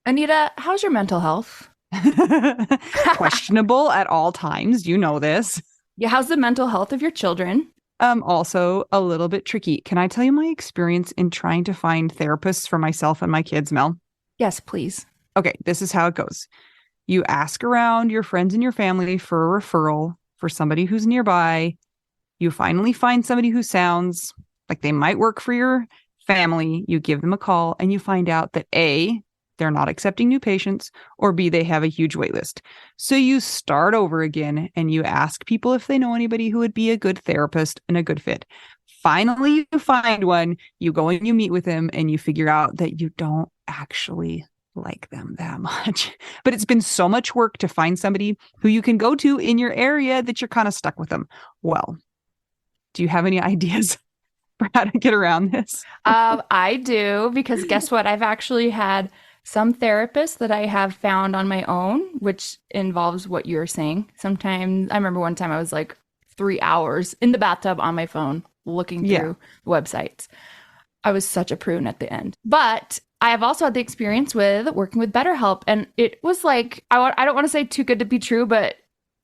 Anita, how's your mental health? Questionable at all times. You know this. Yeah, how's the mental health of your children? Also a little bit tricky. Can I tell you my experience in trying to find therapists for myself and my kids, Mel? Yes, please. Okay, this is how it goes. You ask around your friends and your family for a referral for somebody who's nearby. You finally find somebody who sounds like they might work for your family. You give them a call and you find out that A, they're not accepting new patients, or B, they have a huge wait list. So you start over again and you ask people if they know anybody who would be a good therapist and a good fit. Finally, you find one, you go and you meet with them and you figure out that you don't actually like them that much. But it's been so much work to find somebody who you can go to in your area that you're kind of stuck with them. Well, do you have any ideas for how to get around this? I do, because guess what? I've actually had some therapists that I have found on my own, which involves what you're saying. Sometimes I remember one time I was like 3 hours in the bathtub on my phone looking through websites. I was such a prune at the end. But I have also had the experience with working with BetterHelp. And it was like, I don't want to say too good to be true, but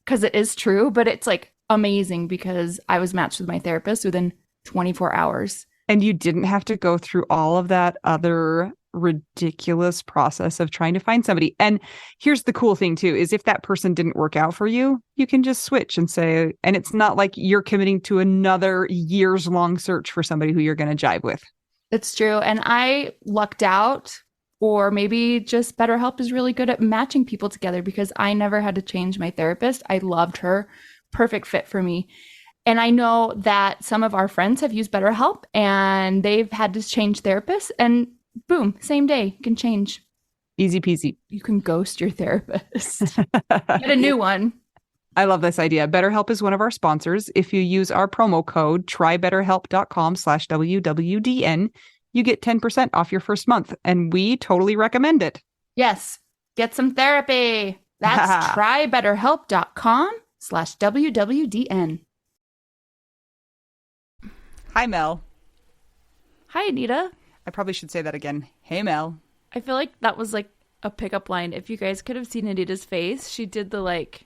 because it is true, but it's like amazing because I was matched with my therapist within 24 hours. And you didn't have to go through all of that other ridiculous process of trying to find somebody. And here's the cool thing too, is if that person didn't work out for you, you can just switch and say, and it's not like you're committing to another years long search for somebody who you're going to jive with. It's true. And I lucked out, or maybe just BetterHelp is really good at matching people together because I never had to change my therapist. I loved her. Perfect fit for me. And I know that some of our friends have used BetterHelp and they've had to change therapists, and boom, same day, you can change. Easy peasy. You can ghost your therapist. Get a new one. I love this idea. BetterHelp is one of our sponsors. If you use our promo code trybetterhelp.com/WWDN, you get 10% off your first month. And we totally recommend it. Yes. Get some therapy. That's trybetterhelp.com/WWDN. Hi, Mel. Hi, Anita. I probably should say that again. Hey, Mel. I feel like that was like a pickup line. If you guys could have seen Anita's face, she did the like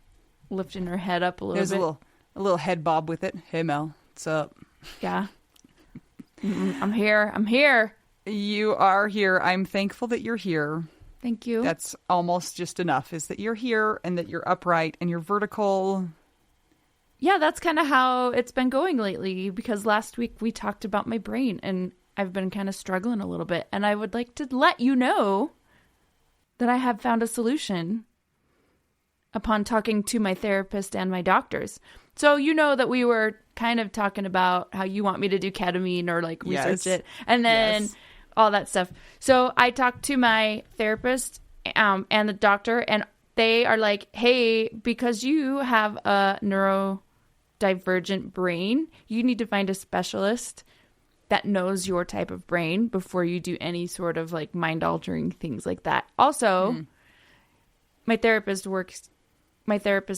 lifting her head up a little There's bit. a little head bob with it. Hey, Mel. What's up? Yeah. I'm here. I'm here. You are here. I'm thankful that you're here. Thank you. That's almost just enough, is that you're here and that you're upright and you're vertical. Yeah, that's kind of how it's been going lately, because last week we talked about my brain and I've been kind of struggling a little bit. And I would like to let you know that I have found a solution upon talking to my therapist and my doctors. So you know that we were kind of talking about how you want me to do ketamine or like research it and then all that stuff. So I talked to my therapist and the doctor, and they are like, hey, because you have a neurodivergent brain, you need to find a specialist that knows your type of brain before you do any sort of like mind altering things like that. Also, my therapist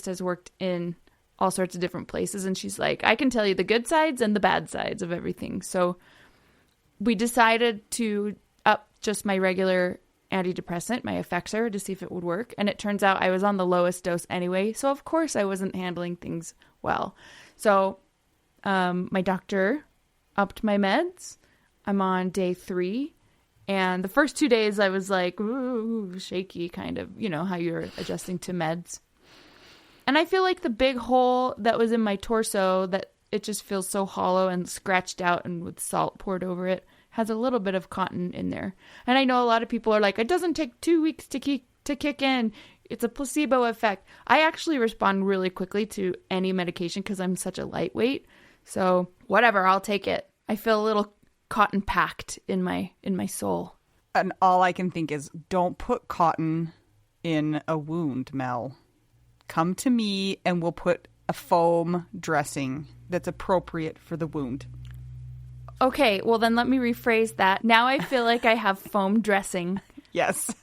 has worked in all sorts of different places, and she's like, I can tell you the good sides and the bad sides of everything. So we decided to up just my regular antidepressant, my Effexor, to see if it would work. And it turns out I was on the lowest dose anyway. So of course I wasn't handling things well. So my doctor upped my meds. I'm on day 3. And the first 2 days I was like, ooh, shaky, kind of, you know, how you're adjusting to meds. And I feel like the big hole that was in my torso, that it just feels so hollow and scratched out and with salt poured over it, has a little bit of cotton in there. And I know a lot of people are like, it doesn't take 2 weeks to kick in. It's a placebo effect. I actually respond really quickly to any medication because I'm such a lightweight. So whatever, I'll take it. I feel a little cotton packed in my soul. And all I can think is, don't put cotton in a wound, Mel. Come to me and we'll put a foam dressing that's appropriate for the wound. Okay, well then let me rephrase that. Now I feel like I have foam dressing. Yes.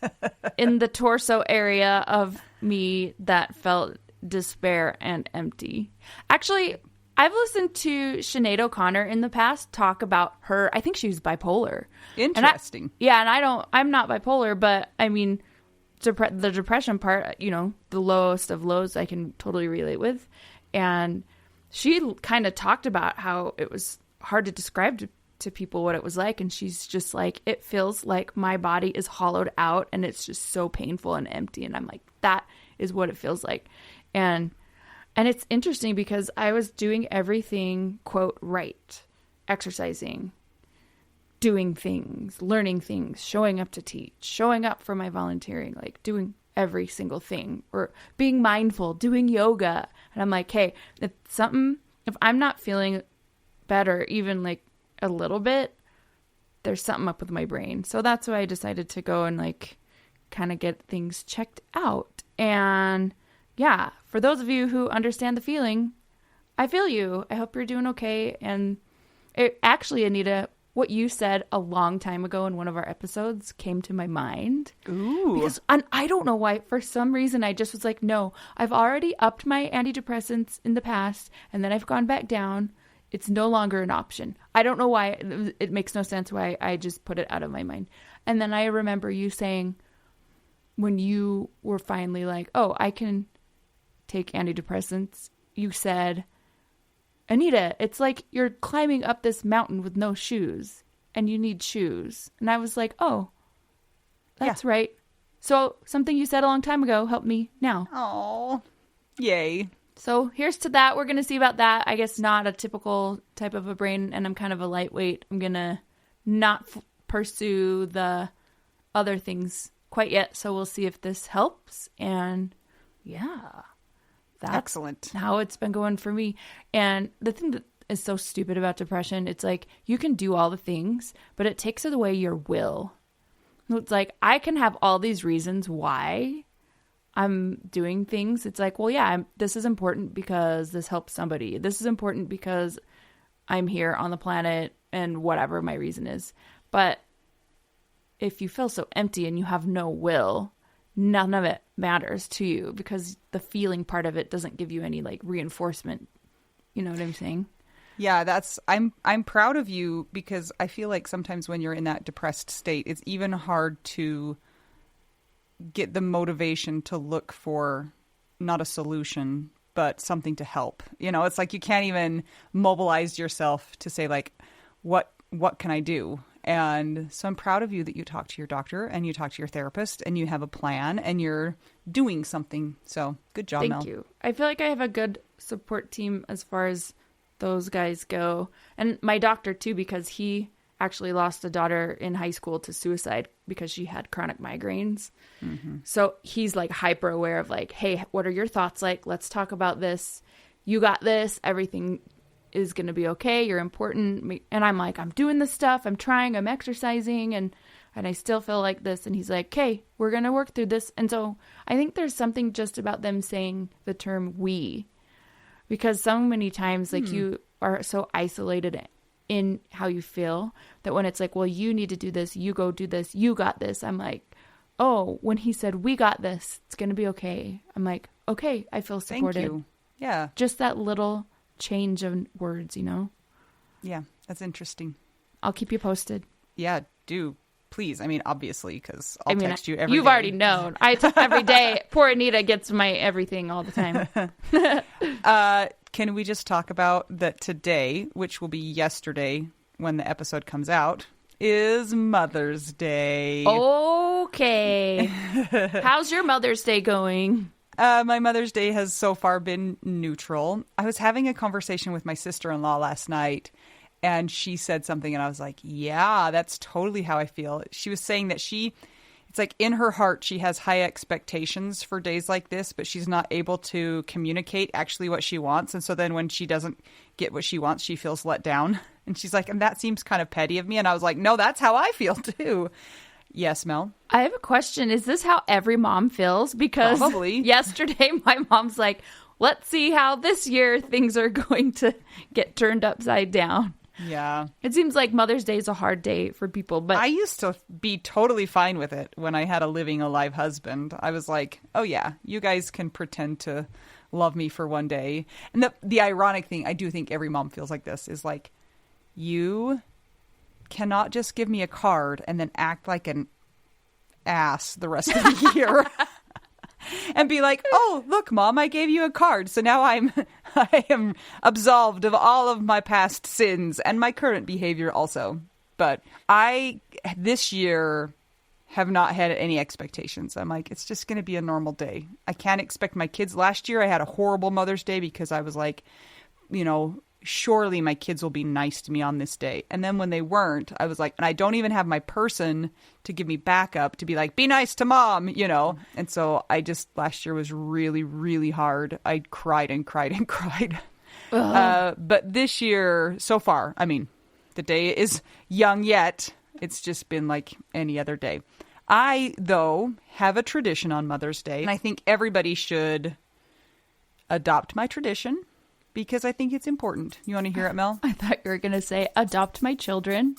In the torso area of me that felt despair and empty. Actually, I've listened to Sinead O'Connor in the past talk about her. I think she was bipolar. Interesting. And I'm not bipolar, but I mean, the depression part, you know, the lowest of lows I can totally relate with. And she kind of talked about how it was hard to describe to people what it was like. And she's just like, it feels like my body is hollowed out and it's just so painful and empty. And I'm like, that is what it feels like. And it's interesting because I was doing everything, quote, right. Exercising, doing things, learning things, showing up to teach, showing up for my volunteering, like doing every single thing, or being mindful, doing yoga. And I'm like, hey, if I'm not feeling better, even like a little bit, there's something up with my brain. So that's why I decided to go and like kind of get things checked out. And yeah, for those of you who understand the feeling, I feel you. I hope you're doing okay. And it actually, Anita, what you said a long time ago in one of our episodes came to my mind. Ooh. Because I don't know why. For some reason, I just was like, no, I've already upped my antidepressants in the past, and then I've gone back down. It's no longer an option. I don't know why. It makes no sense why I just put it out of my mind. And then I remember you saying when you were finally like, oh, I can take antidepressants, you said, Anita, it's like you're climbing up this mountain with no shoes and you need shoes. And I was like, oh, that's right. So something you said a long time ago helped me now. Oh, yay. So here's to that. We're going to see about that. I guess not a typical type of a brain, and I'm kind of a lightweight. I'm going to not pursue the other things quite yet. So we'll see if this helps. And yeah. That's excellent. How it's been going for me. And the thing that is so stupid about depression, it's like you can do all the things, but it takes away your will. It's like I can have all these reasons why I'm doing things. It's like, well, yeah, this is important because this helps somebody. This is important because I'm here on the planet and whatever my reason is. But if you feel so empty and you have no will, none of it matters to you because the feeling part of it doesn't give you any like reinforcement. You know what I'm saying? Yeah, I'm proud of you because I feel like sometimes when you're in that depressed state, it's even hard to get the motivation to look for not a solution, but something to help. You know, it's like you can't even mobilize yourself to say like, what can I do? And so I'm proud of you that you talk to your doctor and you talk to your therapist and you have a plan and you're doing something. So good job, Mel. Thank you. I feel like I have a good support team as far as those guys go. And my doctor too, because he actually lost a daughter in high school to suicide because she had chronic migraines. Mm-hmm. So he's like hyper aware of like, hey, what are your thoughts like? Let's talk about this. You got this. Everything is going to be okay. You're important. And I'm like, I'm doing this stuff. I'm trying, I'm exercising and I still feel like this. And he's like, okay, we're going to work through this. And so I think there's something just about them saying the term we, because so many times like you are so isolated in how you feel that when it's like, well, you need to do this, you go do this, you got this. I'm like, oh, when he said, we got this, it's going to be okay. I'm like, okay, I feel supported. Thank you. Yeah. Just that little change of words, you know? Yeah, that's interesting. I'll keep you posted. Yeah, do. Please. I mean, obviously, because I'll text you every day. You've already known. Every day. Poor Anita gets my everything all the time. Can we just talk about that today, which will be yesterday when the episode comes out, is Mother's Day. Okay. How's your Mother's Day going? My Mother's Day has so far been neutral. I was having a conversation with my sister-in-law last night, and she said something, and I was like, yeah, that's totally how I feel. She was saying that it's like in her heart, she has high expectations for days like this, but she's not able to communicate actually what she wants. And so then when she doesn't get what she wants, she feels let down. And she's like, and that seems kind of petty of me. And I was like, no, that's how I feel too. Yes, Mel? I have a question. Is this how every mom feels? Because probably. Yesterday my mom's like, let's see how this year things are going to get turned upside down. Yeah. It seems like Mother's Day is a hard day for people, but I used to be totally fine with it when I had a living, alive husband. I was like, oh yeah, you guys can pretend to love me for one day. And the ironic thing, I do think every mom feels like this, is like, you cannot just give me a card and then act like an ass the rest of the year. And be like, oh, look, Mom, I gave you a card. So now I am absolved of all of my past sins and my current behavior also. But this year, have not had any expectations. I'm like, it's just going to be a normal day. I can't expect my kids. Last year, I had a horrible Mother's Day because I was like, surely my kids will be nice to me on this day. And then when they weren't, I was like, and I don't even have my person to give me backup to be like, be nice to Mom, And so last year was really, really hard. I cried and cried and cried. But this year, so far, I mean, the day is young yet. It's just been like any other day. I, though, have a tradition on Mother's Day, and I think everybody should adopt my tradition. Because I think it's important. You want to hear it, Mel? I thought you were going to say, adopt my children.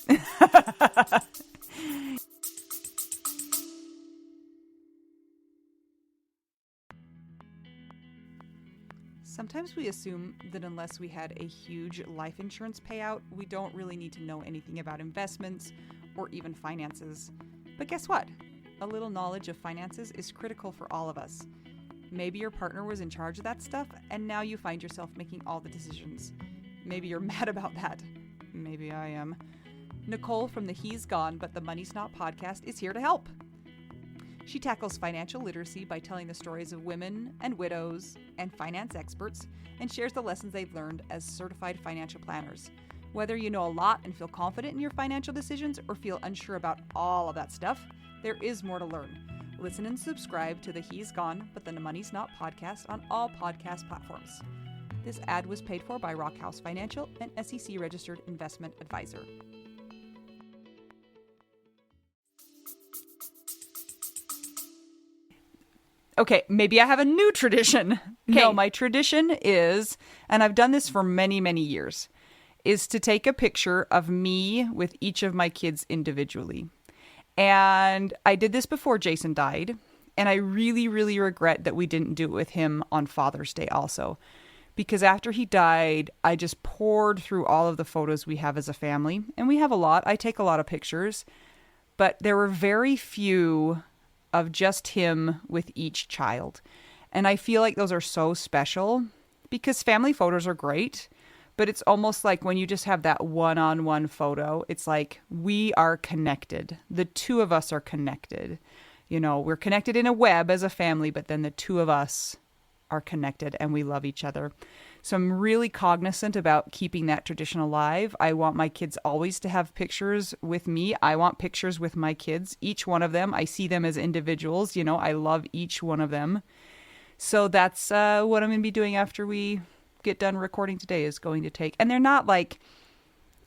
Sometimes we assume that unless we had a huge life insurance payout, we don't really need to know anything about investments or even finances. But guess what? A little knowledge of finances is critical for all of us. Maybe your partner was in charge of that stuff, and now you find yourself making all the decisions. Maybe you're mad about that. Maybe I am. Nicole from the He's Gone But the Money's Not podcast is here to help. She tackles financial literacy by telling the stories of women and widows and finance experts, and shares the lessons they've learned as certified financial planners. Whether you know a lot and feel confident in your financial decisions or feel unsure about all of that stuff, there is more to learn. Listen and subscribe to the He's Gone But the Money's Not podcast on all podcast platforms. This ad was paid for by Rockhouse Financial, an SEC-registered investment advisor. Okay, maybe I have a new tradition. Okay. No, my tradition is, and I've done this for many, many years, is to take a picture of me with each of my kids individually. And I did this before Jason died, and I really, really regret that we didn't do it with him on Father's Day also. Because after he died, I just poured through all of the photos we have as a family. And we have a lot. I take a lot of pictures. But there were very few of just him with each child. And I feel like those are so special because family photos are great. But it's almost like when you just have that one-on-one photo, it's like we are connected. The two of us are connected. We're connected in a web as a family, but then the two of us are connected and we love each other. So I'm really cognizant about keeping that tradition alive. I want my kids always to have pictures with me. I want pictures with my kids, each one of them. I see them as individuals. I love each one of them. So that's what I'm going to be doing after we get done recording today, is going to take, and they're not like,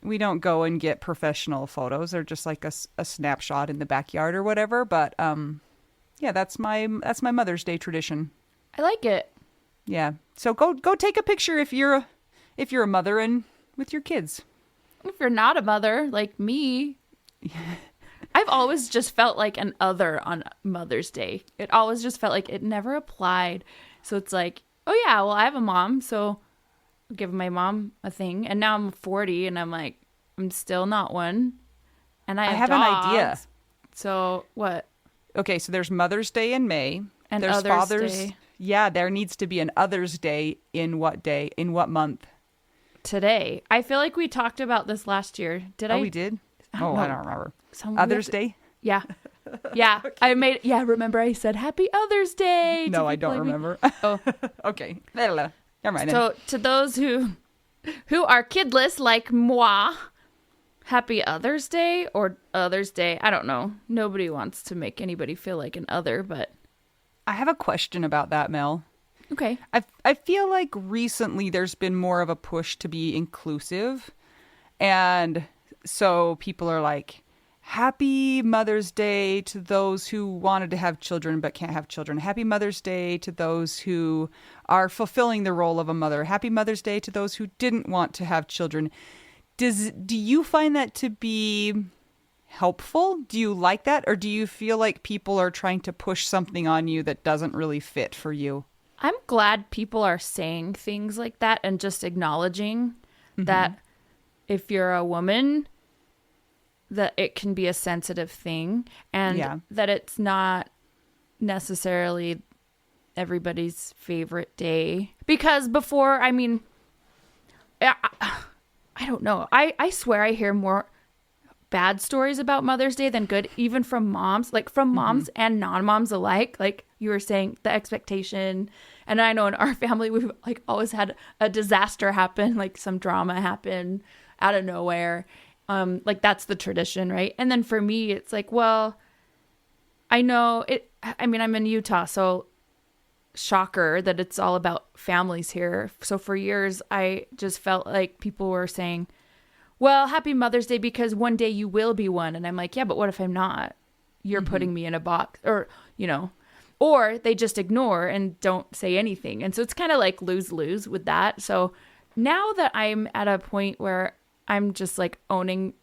we don't go and get professional photos. They're just like a snapshot in the backyard or whatever. But yeah, that's my Mother's Day tradition. I like it. Yeah. So go take a picture if you're a mother and with your kids. If you're not a mother like me, I've always just felt like an other on Mother's Day. It always just felt like it never applied. So it's like, oh yeah, well, I have a mom, so I'll give my mom a thing. And now I'm 40, and I'm like, I'm still not one. And I have dogs, an idea. So what? Okay, so there's Mother's Day in May. And there's Father's Day. Yeah, there needs to be an Other's Day in what day? In what month? Today. I feel like we talked about this last year. Did I? Oh, we did? I don't remember. Other's Day? Yeah. Yeah. Okay. Remember I said Happy Other's Day. No, I don't remember. Oh. Okay. Never mind. So to those who are kidless like moi, Happy Other's Day or Other's Day. I don't know. Nobody wants to make anybody feel like an other, but I have a question about that, Mel. Okay. I feel like recently there's been more of a push to be inclusive. And so people are like, Happy Mother's Day to those who wanted to have children but can't have children. Happy Mother's Day to those who are fulfilling the role of a mother. Happy Mother's Day to those who didn't want to have children. Do you find that to be helpful? Do you like that? Or do you feel like people are trying to push something on you that doesn't really fit for you? I'm glad people are saying things like that and just acknowledging that if you're a woman, that it can be a sensitive thing, and that it's not necessarily everybody's favorite day. Because before, I mean, I don't know. I swear I hear more bad stories about Mother's Day than good, even from moms, like from moms and non-moms alike. Like you were saying, the expectation. And I know in our family, we've like always had a disaster happen, like some drama happen out of nowhere. Like that's the tradition, right? And then for me, it's like, well, I know it. I mean, I'm in Utah, so shocker that it's all about families here. So for years, I just felt like people were saying, well, happy Mother's Day because one day you will be one. And I'm like, yeah, but what if I'm not? You're putting me in a box, or, you know, or they just ignore and don't say anything. And so it's kind of like lose-lose with that. So now that I'm at a point where I'm just like owning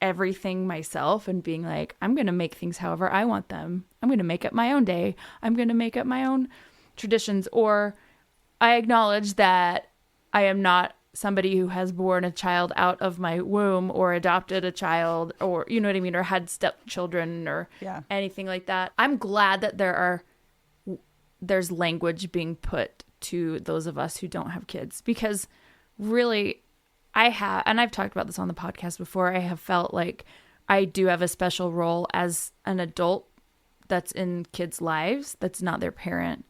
everything myself and being like, I'm going to make things however I want them. I'm going to make up my own day. I'm going to make up my own traditions. Or I acknowledge that I am not somebody who has born a child out of my womb or adopted a child, or, you know what I mean? Or had stepchildren or anything like that. I'm glad that there's language being put to those of us who don't have kids, because really and I've talked about this on the podcast before, I have felt like I do have a special role as an adult that's in kids' lives that's not their parent.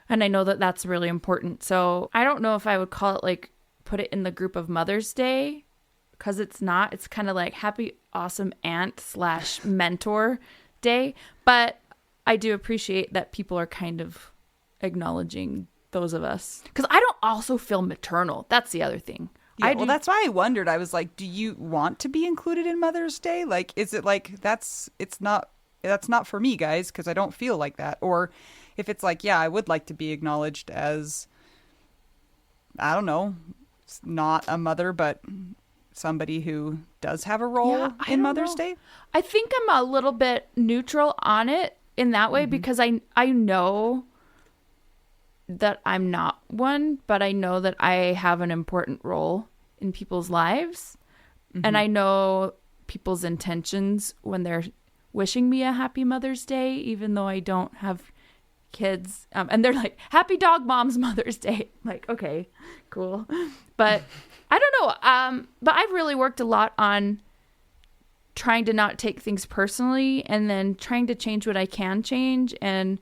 And I know that that's really important. So I don't know if I would call it like, put it in the group of Mother's Day, because it's not. It's kind of like happy, awesome aunt / mentor day. But I do appreciate that people are kind of acknowledging those of us. Because I don't also feel maternal. That's the other thing. Yeah, well, that's why I wondered. I was like, do you want to be included in Mother's Day? Like, is it like that's not for me, guys, because I don't feel like that. Or if it's like, yeah, I would like to be acknowledged as, I don't know, not a mother, but somebody who does have a role in Mother's Day. I think I'm a little bit neutral on it in that way, because I know that I'm not one, but I know that I have an important role in people's lives. And I know people's intentions when they're wishing me a happy Mother's Day, even though I don't have kids. And they're like, happy dog mom's Mother's Day. I'm like, okay, cool. But I don't know. But I've really worked a lot on trying to not take things personally, and then trying to change what I can change, and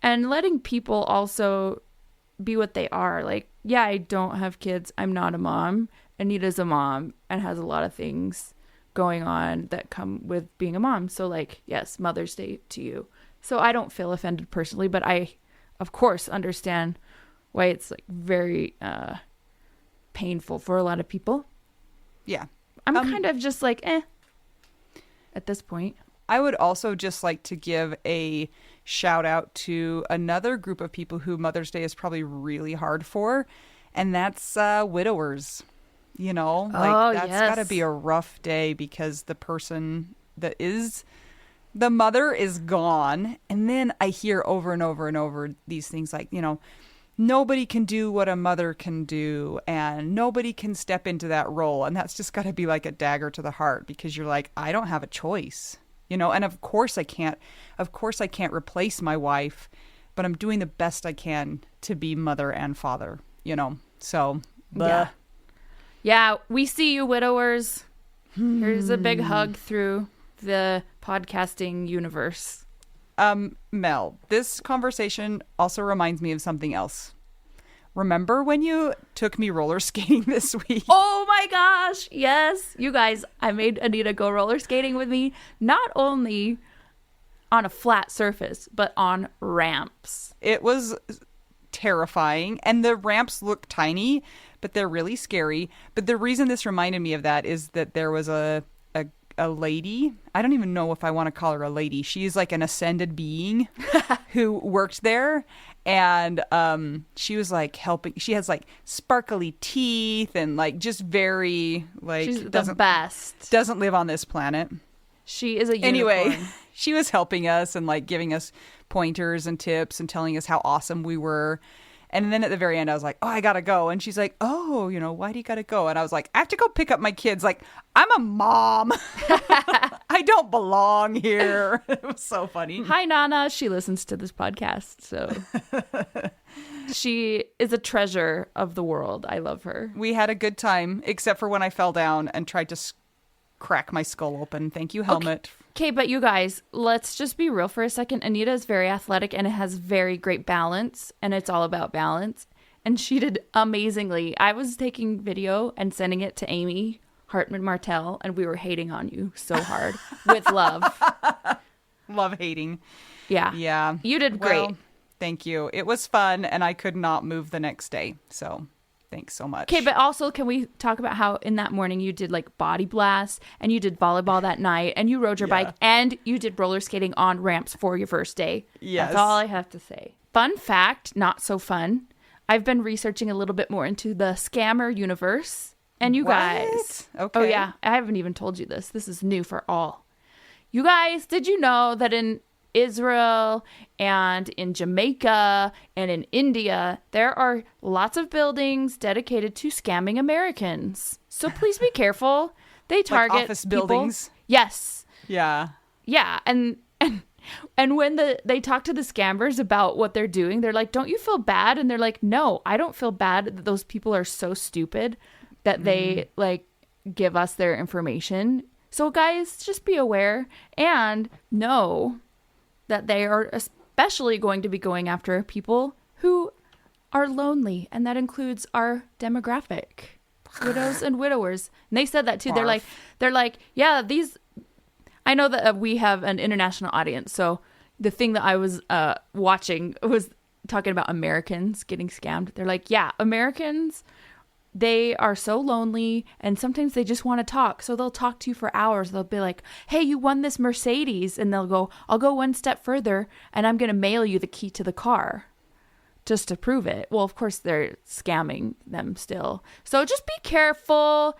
letting people also be what they are. Like, yeah, I don't have kids. I'm not a mom. Anita's a mom and has a lot of things going on that come with being a mom. So like, yes, Mother's Day to you. So I don't feel offended personally, but I, of course, understand why it's like very painful for a lot of people. Yeah. I'm kind of just like, at this point. I would also just like to give a shout out to another group of people who Mother's Day is probably really hard for, and that's widowers. You know, like that's got to be a rough day, because the person that is the mother is gone. And then I hear over and over and over these things like, you know, nobody can do what a mother can do, and nobody can step into that role. And that's just got to be like a dagger to the heart, because you're like, I don't have a choice, you know, and of course I can't replace my wife, but I'm doing the best I can to be mother and father, you know, so. Yeah. Yeah, we see you, widowers. Here's a big hug through the podcasting universe. Mel, this conversation also reminds me of something else. Remember when you took me roller skating this week? Oh my gosh, yes. You guys, I made Anita go roller skating with me, not only on a flat surface, but on ramps. It was terrifying, and the ramps look tiny, but they're really scary. But the reason this reminded me of that is that there was a lady. I don't even know if I want to call her a lady. She's like an ascended being who worked there. And she was like helping. She has like sparkly teeth and like just very like she's the best. Doesn't live on this planet. She is a unicorn. Anyway, she was helping us and like giving us pointers and tips and telling us how awesome we were. And then at the very end, I was like, oh, I gotta go. And she's like, oh, why do you gotta go? And I was like, I have to go pick up my kids. Like, I'm a mom. I don't belong here. It was so funny. Hi, Nana. She listens to this podcast, so she is a treasure of the world. I love her. We had a good time, except for when I fell down and tried to crack my skull open. Thank you, helmet. Okay, but you guys, let's just be real for a second. Anita is very athletic and has very great balance, and it's all about balance. And she did amazingly. I was taking video and sending it to Amy Hartman Martell, and we were hating on you so hard with love. Love hating. Yeah. Yeah. You did great. Well, thank you. It was fun, and I could not move the next day. So thanks so much. Okay, but also can we talk about how in that morning you did like body blasts and you did volleyball that night and you rode your bike and you did roller skating on ramps for your first day? Yes. That's all I have to say. Fun fact, not so fun. I've been researching a little bit more into the scammer universe. And you guys. Okay. Oh, yeah. I haven't even told you this. This is new for all. You guys, did you know that in Israel and in Jamaica and in India, there are lots of buildings dedicated to scamming Americans? So please be careful. They target like office people. Buildings? Yes. Yeah. Yeah. And when they talk to the scammers about what they're doing, they're like, don't you feel bad? And they're like, no, I don't feel bad that those people are so stupid that they like give us their information. So guys, just be aware and know that they are especially going to be going after people who are lonely. And that includes our demographic, widows and widowers. And they said that too. Barf. They're like, yeah, I know that we have an international audience. So the thing that I was watching was talking about Americans getting scammed. They're like, yeah, Americans, they are so lonely and sometimes they just want to talk. So they'll talk to you for hours. They'll be like, hey, you won this Mercedes. And they'll go, I'll go one step further and I'm going to mail you the key to the car just to prove it. Well, of course, they're scamming them still. So just be careful.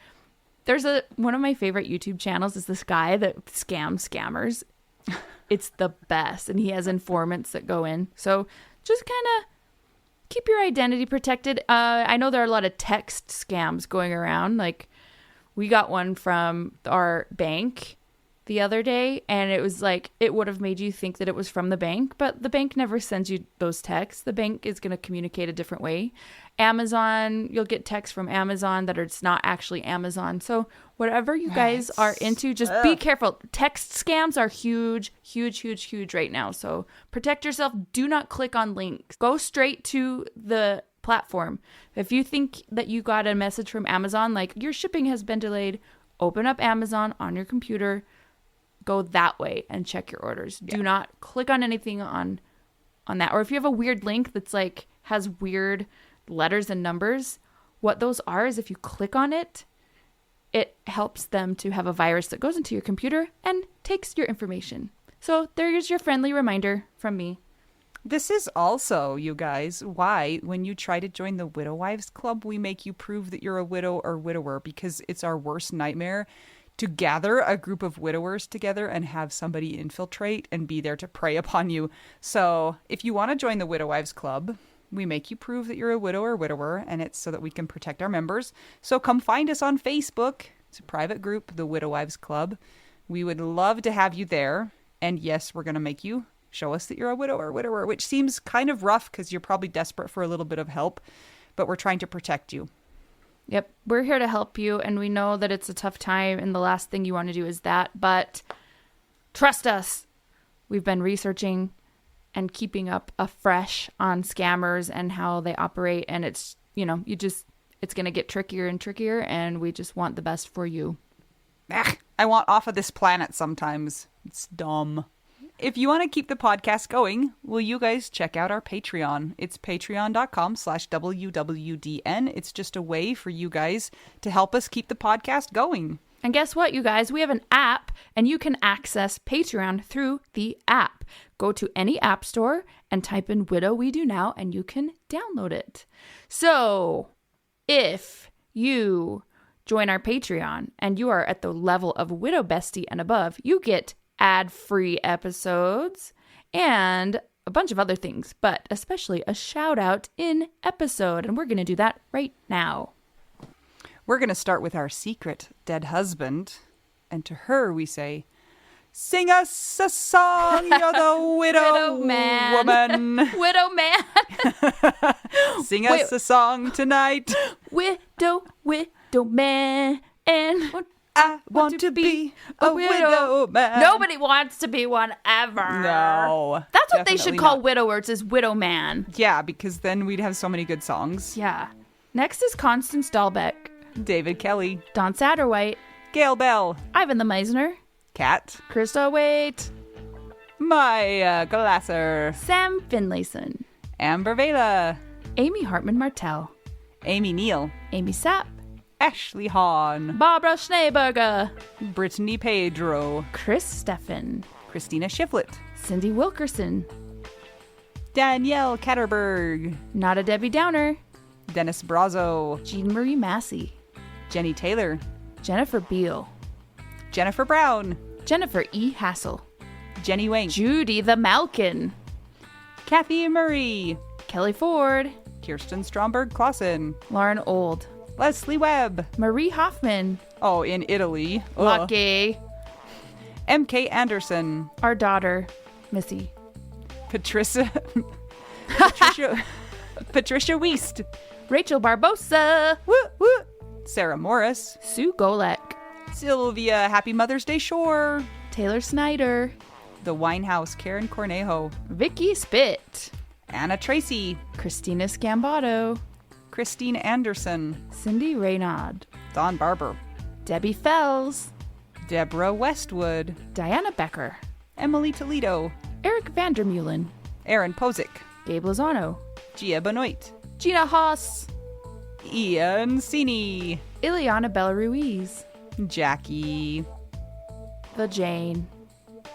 There's one of my favorite YouTube channels is this guy that scams scammers. It's the best. And he has informants that go in. So just kind of keep your identity protected. I know there are a lot of text scams going around. Like we got one from our bank the other day and it was like, it would have made you think that it was from the bank, but the bank never sends you those texts. The bank is going to communicate a different way. Amazon, you'll get texts from Amazon that it's not actually Amazon. So whatever you guys are into, just be careful. Text scams are huge, huge, huge, huge right now. So protect yourself. Do not click on links. Go straight to the platform. If you think that you got a message from Amazon, like your shipping has been delayed, open up Amazon on your computer, go that way and check your orders. Yeah. Do not click on anything on that. Or if you have a weird link that's like has weird letters and numbers, what those are is if you click on it, it helps them to have a virus that goes into your computer and takes your information. So there's your friendly reminder from me. This is also, you guys, why when you try to join the Widow Wives Club, we make you prove that you're a widow or widower, because it's our worst nightmare to gather a group of widowers together and have somebody infiltrate and be there to prey upon you. So if you want to join the Widow Wives Club, we make you prove that you're a widow or widower, and it's so that we can protect our members. So come find us on Facebook. It's a private group, the Widow Wives Club. We would love to have you there. And yes, we're going to make you show us that you're a widow or widower, which seems kind of rough because you're probably desperate for a little bit of help, but we're trying to protect you. Yep, we're here to help you, and we know that it's a tough time, and the last thing you want to do is that, but trust us. We've been researching and keeping up afresh on scammers and how they operate, and it's, it's going to get trickier and trickier, and we just want the best for you. I want off of this planet sometimes. It's dumb. If you want to keep the podcast going, will you guys check out our Patreon? It's patreon.com/WWDN. It's just a way for you guys to help us keep the podcast going. And guess what, you guys? We have an app, and you can access Patreon through the app. Go to any app store and type in Widow We Do Now, and you can download it. So if you join our Patreon and you are at the level of Widow Bestie and above, you get ad-free episodes and a bunch of other things, but especially a shout out in episode. And we're going to do that right now. We're going to start with our secret dead husband. And to her, we say, sing us a song, you're the widow man. woman. Widow man. Sing us a song tonight. Widow man. And I want to be a widow man. Nobody wants to be one ever. No. That's what they should call not. widowers, is widow man. Yeah, because then we'd have so many good songs. Yeah. Next is Constance Dahlbeck, David Kelly, Don Satterwhite, Gail Bell, Ivan the Meisner, Kat, Krista Waite, Maya Glasser, Sam Finlayson, Amber Vela, Amy Hartman Martell, Amy Neal, Amy Sapp, Ashley Hahn, Barbara Schneeberger, Brittany Pedro, Chris Steffen, Christina Shiflett, Cindy Wilkerson, Danielle Ketterberg, Nada Debbie Downer, Dennis Brazo, Jean Marie Massey, Jenny Taylor, Jennifer Beal, Jennifer Brown, Jennifer E. Hassel, Jenny Wang, Judy the Malkin, Kathy Murray, Kelly Ford, Kirsten Stromberg Clausen, Lauren Old, Leslie Webb, Marie Hoffman, oh, in Italy, Lucky, MK Anderson, our daughter, Missy, Patricia Wiest, Rachel Barbosa, woo, woo, Sarah Morris, Sue Golek, Sylvia Happy Mother's Day Shore, Taylor Snyder, The Winehouse Karen Cornejo, Vicky Spit, Anna Tracy, Christina Scambato, Christine Anderson, Cindy Raynaud, Don Barber, Debbie Fells, Deborah Westwood, Diana Becker, Emily Toledo, Eric Vandermeulen, Aaron Posick, Gabe Lozano, Gia Benoit, Gina Haas, Ian Cini, Ileana Bella Ruiz, Jackie, The Jane,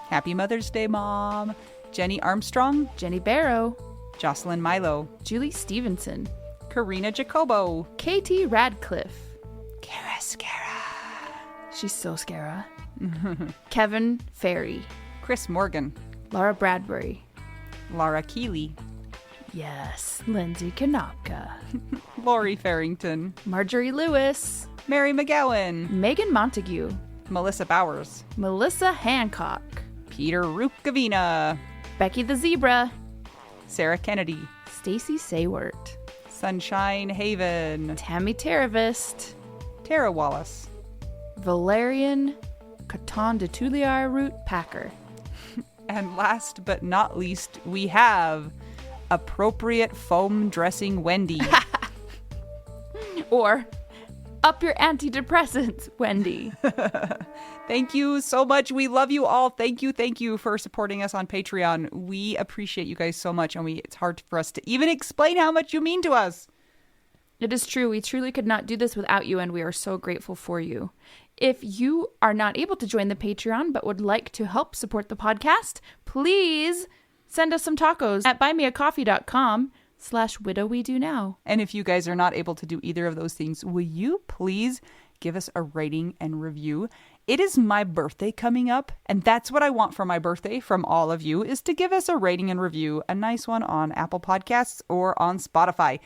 Happy Mother's Day Mom, Jenny Armstrong, Jenny Barrow, Jocelyn Milo, Julie Stevenson, Karina Jacobo, Katie Radcliffe, Kara Scara, she's so scary, Kevin Ferry, Chris Morgan, Laura Bradbury, Laura Keeley, yes, Lindsay Kanopka, Lori Farrington, Marjorie Lewis, Mary McGowan, Megan Montague, Melissa Bowers, Melissa Hancock, Peter Rupkavina, Becky the Zebra, Sarah Kennedy, Stacy Saywert, Sunshine Haven, Tammy Teravist, Tara Wallace, Valerian Catan de Tuliar Root Packer. and last but not least, we have Appropriate Foam Dressing Wendy. Or up your antidepressants, Wendy. Thank you so much. We love you all. Thank you for supporting us on Patreon. We appreciate you guys so much, and it's hard for us to even explain how much you mean to us. It is true. We truly could not do this without you, and we are so grateful for you. If you are not able to join the Patreon but would like to help support the podcast, please send us some tacos at buymeacoffee.com/widowwedonoww. And if you guys are not able to do either of those things, will you please give us a rating and review? It is my birthday coming up, and that's what I want for my birthday from all of you, is to give us a rating and review, a nice one on Apple Podcasts or on Spotify.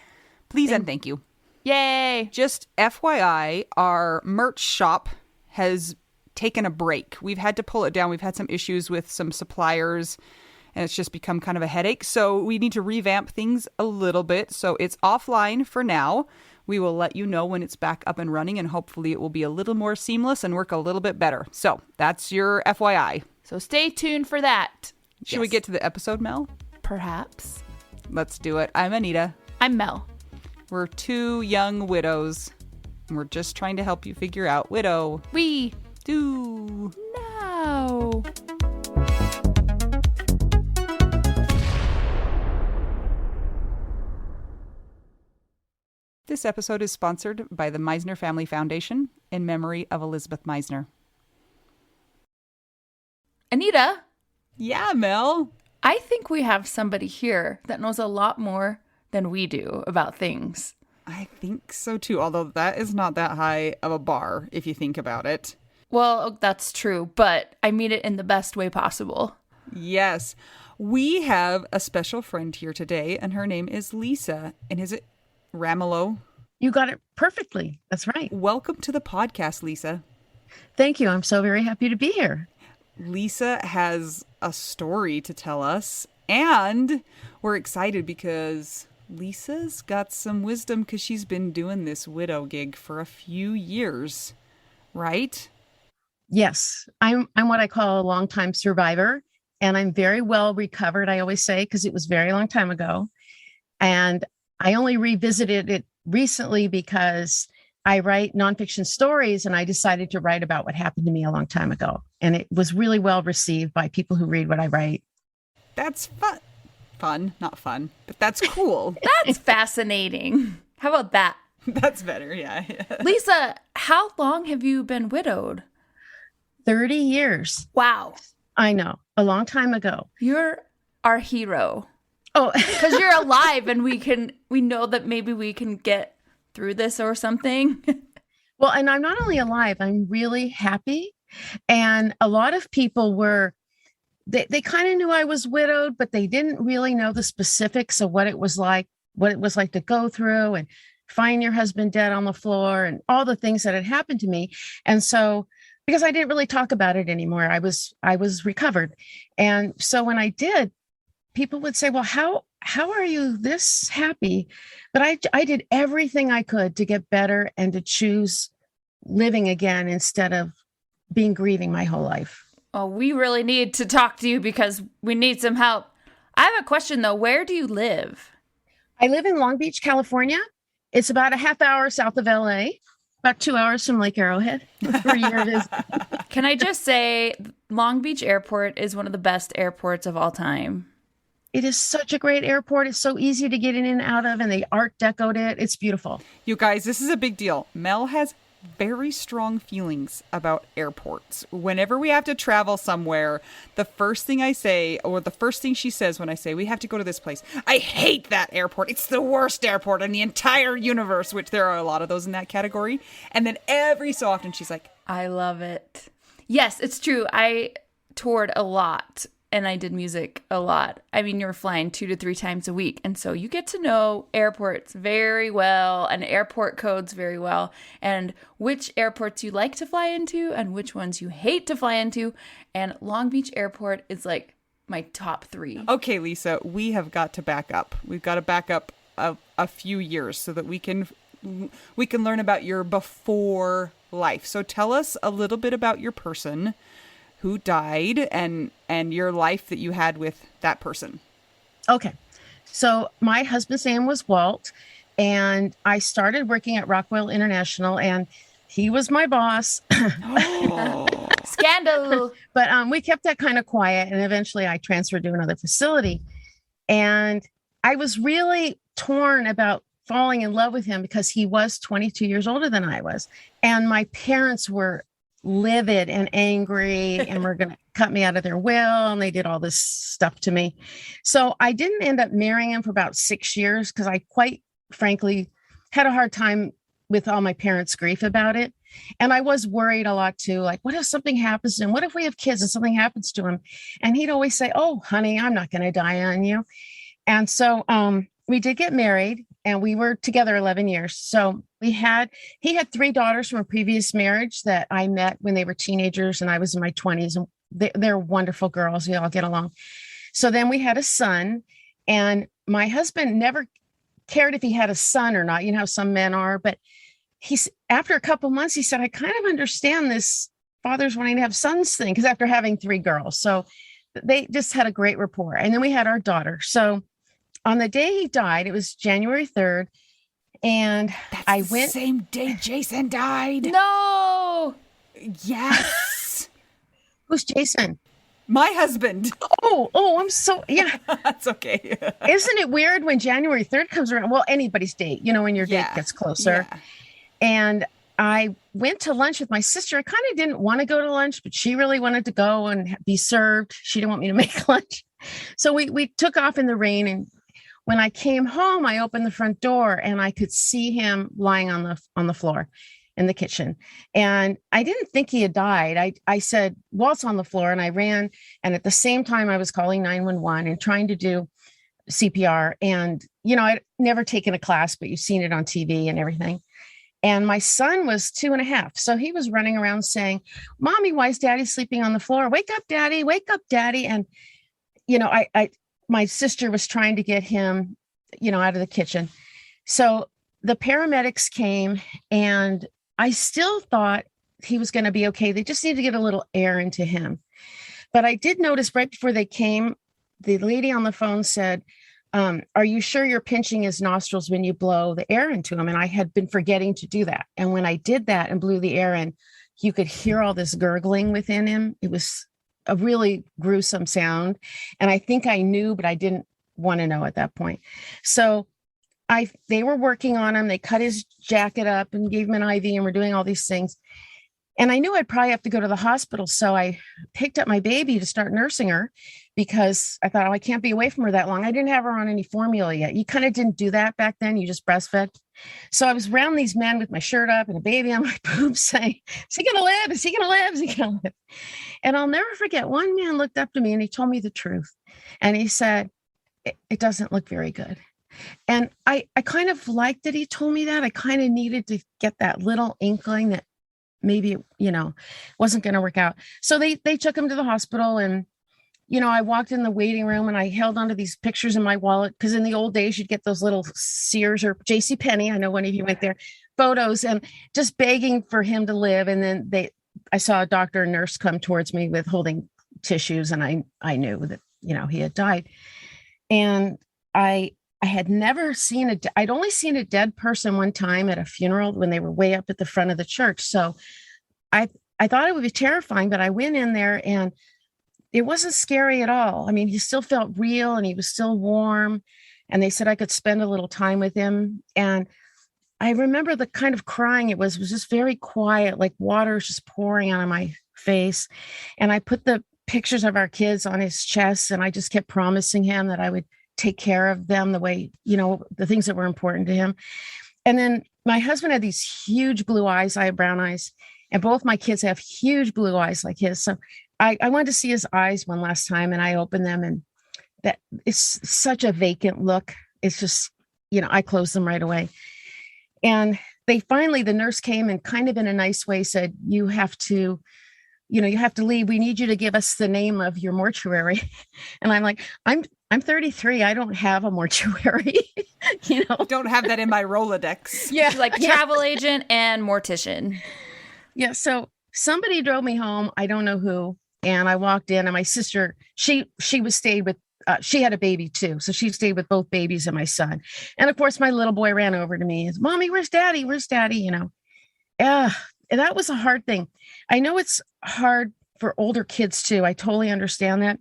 Please and thank you. Yay! Just FYI, our merch shop has taken a break. We've had to pull it down. We've had some issues with some suppliers, and it's just become kind of a headache. So we need to revamp things a little bit. So it's offline for now. We will let you know when it's back up and running, and hopefully it will be a little more seamless and work a little bit better. So that's your FYI. So stay tuned for that. Should we get to the episode, Mel? Perhaps. Let's do it. I'm Anita. I'm Mel. We're two young widows, and we're just trying to help you figure out widow. We do now. This episode is sponsored by the Misner Family Foundation in memory of Elisabeth Misner. Anita? Yeah, Mel? I think we have somebody here that knows a lot more than we do about things. I think so too, although that is not that high of a bar if you think about it. Well, that's true, but I mean it in the best way possible. Yes. We have a special friend here today, and her name is Lisa. And is it Ramelow? You got it perfectly. That's right. Welcome to the podcast, Lisa. Thank you. I'm so very happy to be here. Lisa has a story to tell us, and we're excited because Lisa's got some wisdom because she's been doing this widow gig for a few years, right? Yes, I'm what I call a longtime survivor, and I'm very well recovered, I always say, because it was a very long time ago. And I only revisited it recently because I write nonfiction stories, and I decided to write about what happened to me a long time ago. And it was really well received by people who read what I write. That's fun. Fun, not fun, but that's cool. That's fascinating. How about that? That's better, yeah. Lisa, how long have you been widowed? 30 years. Wow. I know, a long time ago. You're our hero. Oh, Because you're alive and we know that maybe we can get through this or something. well, and I'm not only alive, I'm really happy. And a lot of people they kind of knew I was widowed, but they didn't really know the specifics of what it was like to go through and find your husband dead on the floor and all the things that had happened to me. And so, because I didn't really talk about it anymore, I was recovered. And so when I did, people would say, well, how are you this happy? But I did everything I could to get better and to choose living again instead of being grieving my whole life. Oh, we really need to talk to you because we need some help. I have a question though. Where do you live? I live in Long Beach, California. It's about a half hour south of LA, about 2 hours from Lake Arrowhead for a year visit. Can I just say Long Beach Airport is one of the best airports of all time. It is such a great airport. It's so easy to get in and out of, and they art decoed it. It's beautiful. You guys, this is a big deal. Mel has very strong feelings about airports. Whenever we have to travel somewhere, the first thing I say, or the first thing she says when I say we have to go to this place, I hate that airport. It's the worst airport in the entire universe, which there are a lot of those in that category. And then every so often she's like, I love it. Yes, it's true. I toured a lot and I did music a lot. I mean, you're flying 2 to 3 times a week. And so you get to know airports very well and airport codes very well and which airports you like to fly into and which ones you hate to fly into. And Long Beach Airport is like my top 3. okay, Lisa, we have got to back up. We've got to back up a few years so that we can learn about your before life. So tell us a little bit about your person who died and your life that you had with that person. Okay. So my husband's name was Walt, and I started working at Rockwell International, and he was my boss. Scandal. But we kept that kind of quiet, and eventually I transferred to another facility. And I was really torn about falling in love with him because he was 22 years older than I was. And my parents were livid and angry and were going to cut me out of their will. And they did all this stuff to me. So I didn't end up marrying him for about 6 years because I quite frankly had a hard time with all my parents' grief about it. And I was worried a lot too. Like, what if something happens to him? What if we have kids and something happens to him? And he'd always say, oh, honey, I'm not going to die on you. And so we did get married and we were together 11 years. So he had 3 daughters from a previous marriage that I met when they were teenagers and I was in my 20s. And they're wonderful girls. We all get along. So then we had a son, and my husband never cared if he had a son or not. You know how some men are, but after a couple months, he said, I kind of understand this fathers wanting to have sons thing, because after having 3 girls. So they just had a great rapport. And then we had our daughter. So on the day he died, it was January 3rd. And I went. Same day Jason died. No. Yes. Who's Jason? My husband. Oh, I'm so, yeah. That's okay. Isn't it weird when January 3rd comes around? Well, anybody's date, when your date gets closer. Yeah. And I went to lunch with my sister. I kind of didn't want to go to lunch, but she really wanted to go and be served. She didn't want me to make lunch. So we took off in the rain. And when I came home, I opened the front door and I could see him lying on the floor. in the kitchen. And I didn't think he had died. I said, Walt's on the floor, and I ran. And at the same time, I was calling 911 and trying to do CPR. And, I'd never taken a class, but you've seen it on TV and everything. And my son was 2.5. So he was running around saying, Mommy, why is Daddy sleeping on the floor? Wake up, Daddy. Wake up, Daddy. And, my sister was trying to get him, out of the kitchen. So the paramedics came, and I still thought he was going to be okay. They just needed to get a little air into him. But I did notice right before they came, the lady on the phone said, are you sure you're pinching his nostrils when you blow the air into him? And I had been forgetting to do that. And when I did that and blew the air in, you could hear all this gurgling within him. It was a really gruesome sound. And I think I knew, but I didn't want to know at that point. So they were working on him. They cut his jacket up and gave him an IV, and we're doing all these things. And I knew I'd probably have to go to the hospital. So I picked up my baby to start nursing her, because I thought, I can't be away from her that long. I didn't have her on any formula yet. You kind of didn't do that back then. You just breastfed. So I was around these men with my shirt up and a baby on my boobs saying, is he going to live? Is he going to live? Is he going to live? And I'll never forget, one man looked up to me and he told me the truth. And he said, it doesn't look very good. And I kind of liked that he told me that. I kind of needed to get that little inkling that maybe, wasn't going to work out. So they took him to the hospital, and, I walked in the waiting room and I held onto these pictures in my wallet. Cause in the old days, you'd get those little Sears or JCPenney. I know one of you went there, photos, and just begging for him to live. And then I saw a doctor and nurse come towards me with holding tissues. And I knew that, he had died. And I had never seen I'd only seen a dead person one time at a funeral when they were way up at the front of the church. So I thought it would be terrifying, but I went in there and it wasn't scary at all. I mean, he still felt real and he was still warm, and they said I could spend a little time with him. And I remember the kind of crying it was just very quiet, like water just pouring out of my face. And I put the pictures of our kids on his chest, and I just kept promising him that I would take care of them the way, the things that were important to him. And then my husband had these huge blue eyes. I have brown eyes, and both my kids have huge blue eyes like his. So I wanted to see his eyes one last time, and I opened them, and that it's such a vacant look. It's just, I closed them right away. And the nurse came and kind of in a nice way said, you have to leave. We need you to give us the name of your mortuary. And I'm like, I'm 33. I don't have a mortuary. Don't have that in my Rolodex. Yeah. She's like travel agent and mortician. Yeah. So somebody drove me home. I don't know who. And I walked in, and my sister, she stayed with, she had a baby too. So she stayed with both babies and my son. And of course, my little boy ran over to me and said, Mommy, where's Daddy? Where's Daddy? And that was a hard thing. I know it's hard for older kids too. I totally understand that.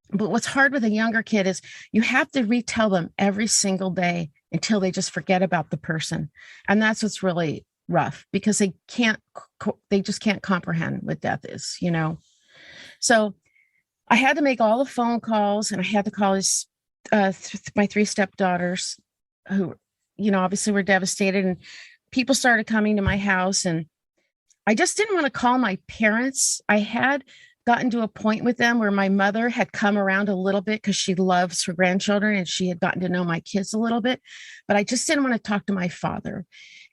But what's hard with a younger kid is you have to retell them every single day until they just forget about the person. And that's what's really rough, because they just can't comprehend what death is, So I had to make all the phone calls, and I had to call my 3 stepdaughters who, obviously were devastated, and people started coming to my house, and I just didn't want to call my parents. I had gotten to a point with them where my mother had come around a little bit because she loves her grandchildren and she had gotten to know my kids a little bit, but I just didn't want to talk to my father.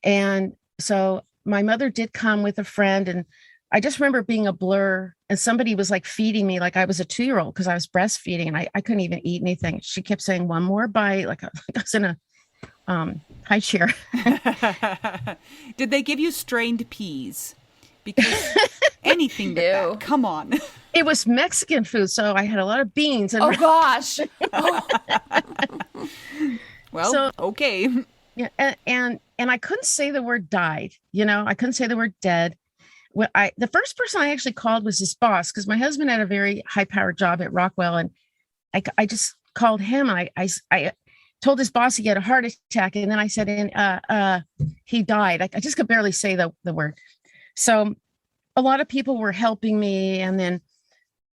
And so my mother did come with a friend, and I just remember being a blur, and somebody was like feeding me like I was a 2-year-old because I was breastfeeding, and I couldn't even eat anything. She kept saying, one more bite, like I was in a high chair. Did they give you strained peas? Because anything but that. Come on. It was Mexican food, so I had a lot of beans. And oh gosh. Well, so, okay. Yeah, and I couldn't say the word died. I couldn't say the word dead. Well, the first person I actually called was his boss, because my husband had a very high-powered job at Rockwell, and I just called him, and I told his boss he had a heart attack, and then I said, he died. I just could barely say the word. So a lot of people were helping me. And then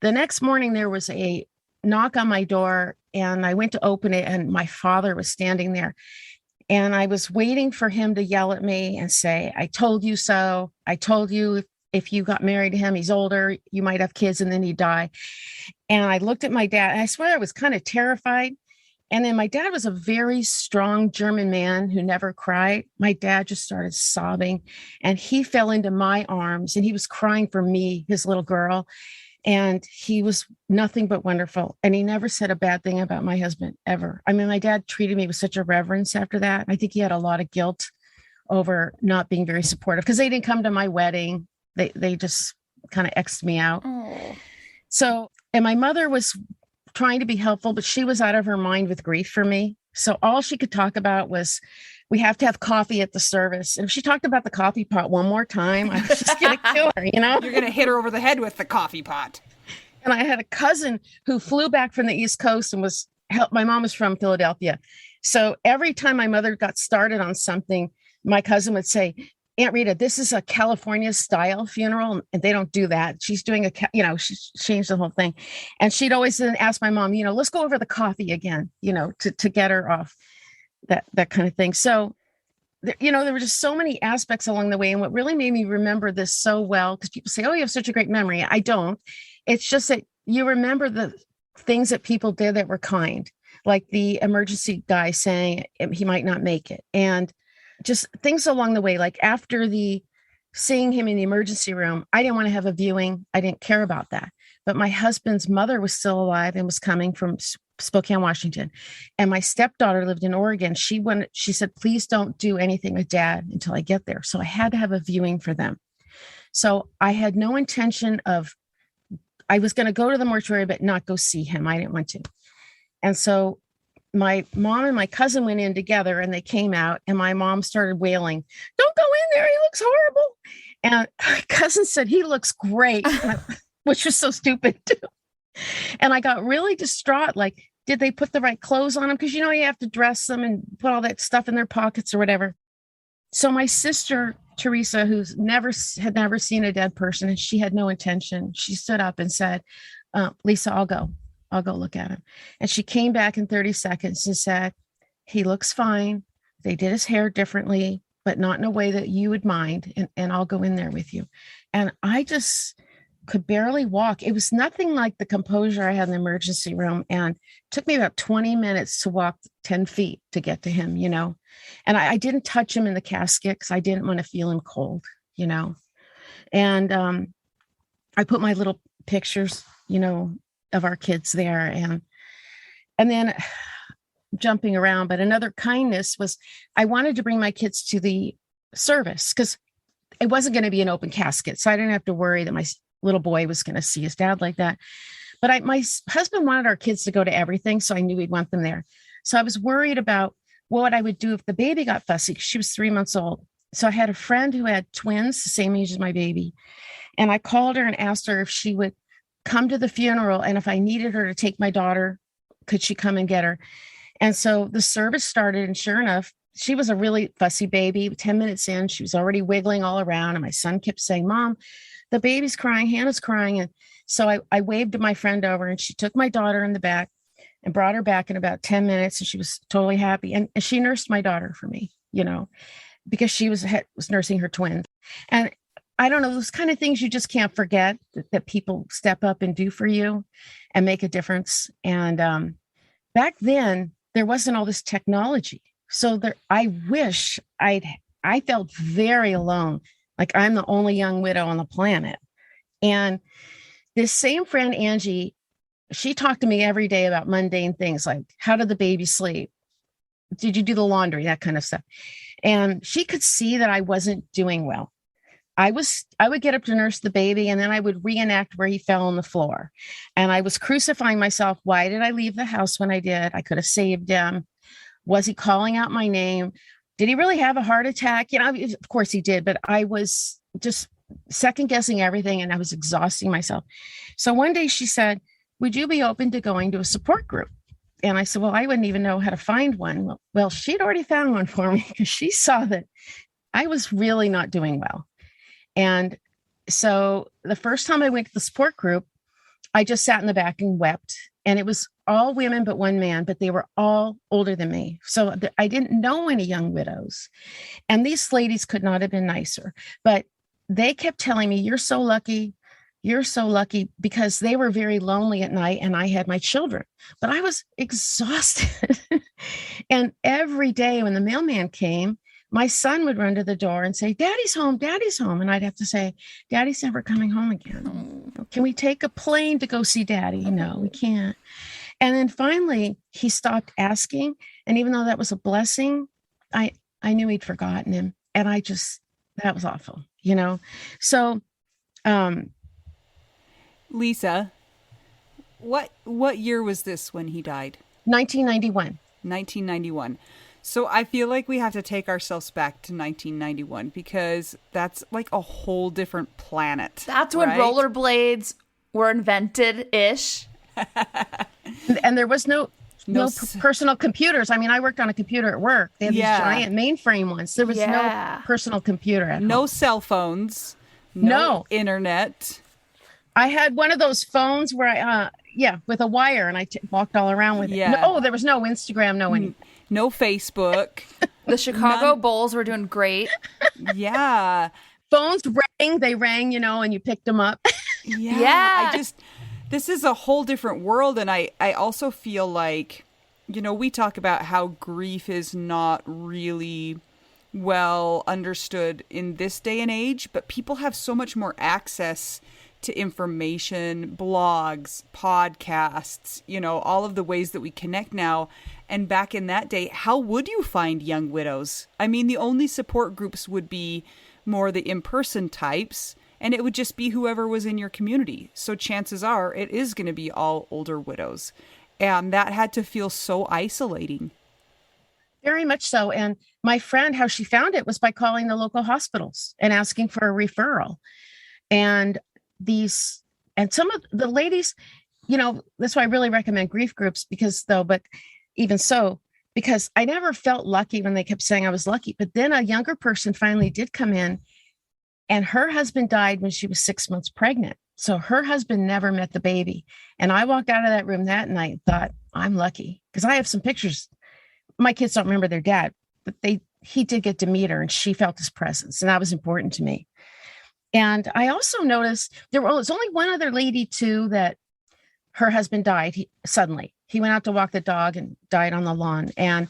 the next morning there was a knock on my door, and I went to open it, and my father was standing there. And I was waiting for him to yell at me and say, I told you so. I told you if you got married to him, he's older, you might have kids and then he'd die. And I looked at my dad, and I swear I was kind of terrified. And then my dad was a very strong German man who never cried. My dad just started sobbing, and he fell into my arms, and he was crying for me, his little girl. And he was nothing but wonderful. And he never said a bad thing about my husband ever. I mean, my dad treated me with such a reverence after that. I think he had a lot of guilt over not being very supportive because they didn't come to my wedding. They just kind of X'd me out. Oh. So, and my mother was trying to be helpful, but she was out of her mind with grief for me. So all she could talk about was, we have to have coffee at the service. And if she talked about the coffee pot one more time, I was just going to kill her, you know? You're going to hit her over the head with the coffee pot. And I had a cousin who flew back from the East Coast and my mom was from Philadelphia. So every time my mother got started on something, my cousin would say, Aunt Rita, this is a California style funeral, and they don't do that. She's doing she's changed the whole thing. And she'd always then ask my mom, let's go over the coffee again, to get her off that kind of thing. So, there were just so many aspects along the way. And what really made me remember this so well, because people say, oh, you have such a great memory. I don't. It's just that you remember the things that people did that were kind, like the emergency guy saying he might not make it. And just things along the way, like after seeing him in the emergency room, I didn't want to have a viewing. I didn't care about that. But my husband's mother was still alive and was coming from Spokane, Washington. And my stepdaughter lived in Oregon. She said, please don't do anything with Dad until I get there. So I had to have a viewing for them. So I had no intention I was going to go to the mortuary, but not go see him. I didn't want to. And so my mom and my cousin went in together, and they came out, and my mom started wailing, don't go in there, he looks horrible. And my cousin said, he looks great, which was so stupid too. And I got really distraught. Like, did they put the right clothes on him? Because, you have to dress them and put all that stuff in their pockets or whatever. So my sister, Teresa, who had never seen a dead person, and she had no intention, she stood up and said, Lisa, I'll go look at him. And she came back in 30 seconds and said, he looks fine. They did his hair differently, but not in a way that you would mind. And I'll go in there with you. And I just could barely walk. It was nothing like the composure I had in the emergency room. And it took me about 20 minutes to walk 10 feet to get to him, And I didn't touch him in the casket because I didn't want to feel him cold, And I put my little pictures, of our kids there. And then jumping around, but another kindness was I wanted to bring my kids to the service because it wasn't going to be an open casket. So I didn't have to worry that my little boy was going to see his dad like that. But my husband wanted our kids to go to everything. So I knew we'd want them there. So I was worried about what I would do if the baby got fussy, because she was 3 months old. So I had a friend who had twins, the same age as my baby. And I called her and asked her if she would come to the funeral. And if I needed her to take my daughter, could she come and get her? And so the service started. And sure enough, she was a really fussy baby. 10 minutes in, she was already wiggling all around. And my son kept saying, Mom, the baby's crying, Hannah's crying. And so I waved to my friend over, and she took my daughter in the back and brought her back in about 10 minutes. And she was totally happy. And she nursed my daughter for me, because she was nursing her twin. And I don't know, those kind of things you just can't forget that people step up and do for you and make a difference. And back then, there wasn't all this technology. So I wish I felt very alone, like I'm the only young widow on the planet. And this same friend, Angie, she talked to me every day about mundane things like, how did the baby sleep? Did you do the laundry? That kind of stuff. And she could see that I wasn't doing well. I would get up to nurse the baby, and then I would reenact where he fell on the floor. And I was crucifying myself. Why did I leave the house when I did? I could have saved him. Was he calling out my name? Did he really have a heart attack? Of course he did, but I was just second guessing everything, and I was exhausting myself. So one day she said, would you be open to going to a support group? And I said, well, I wouldn't even know how to find one. Well, she'd already found one for me because she saw that I was really not doing well. And so the first time I went to the support group, I just sat in the back and wept. And it was all women but one man, but they were all older than me. So I didn't know any young widows. And these ladies could not have been nicer, but they kept telling me, you're so lucky. You're so lucky, because they were very lonely at night and I had my children, but I was exhausted. And every day when the mailman came, my son would run to the door and say, Daddy's home, Daddy's home. And I'd have to say, Daddy's never coming home again. Can we take a plane to go see Daddy? No, we can't. And then finally he stopped asking. And even though that was a blessing, I knew he'd forgotten him. And that was awful, So, Lisa, what year was this when he died? 1991. 1991. So I feel like we have to take ourselves back to 1991 because that's like a whole different planet. That's when rollerblades were invented-ish. And there was no personal computers. I mean, I worked on a computer at work. They had these giant mainframe ones. There was no personal computer at home. Cell phones. No internet. I had one of those phones where I, with a wire, and I walked all around with it. No, there was no Instagram, no Facebook. The Chicago Bulls were doing great. Yeah. Phones rang, and you picked them up. Yeah. This is a whole different world. And I also feel like, we talk about how grief is not really well understood in this day and age, but people have so much more access to information, blogs, podcasts, all of the ways that we connect now. And back in that day, how would you find young widows? I mean, the only support groups would be more the in-person types, and it would just be whoever was in your community. So chances are it is going to be all older widows. And that had to feel so isolating. Very much so. And my friend, how she found it was by calling the local hospitals and asking for a referral. And some of the ladies, that's why I really recommend grief groups because I never felt lucky when they kept saying I was lucky. But then a younger person finally did come in, and her husband died when she was 6 months pregnant. So her husband never met the baby. And I walked out of that room that night and thought, I'm lucky, because I have some pictures. My kids don't remember their dad, but he did get to meet her, and she felt his presence. And that was important to me. And I also noticed there was only one other lady too, that her husband died suddenly. He went out to walk the dog and died on the lawn. And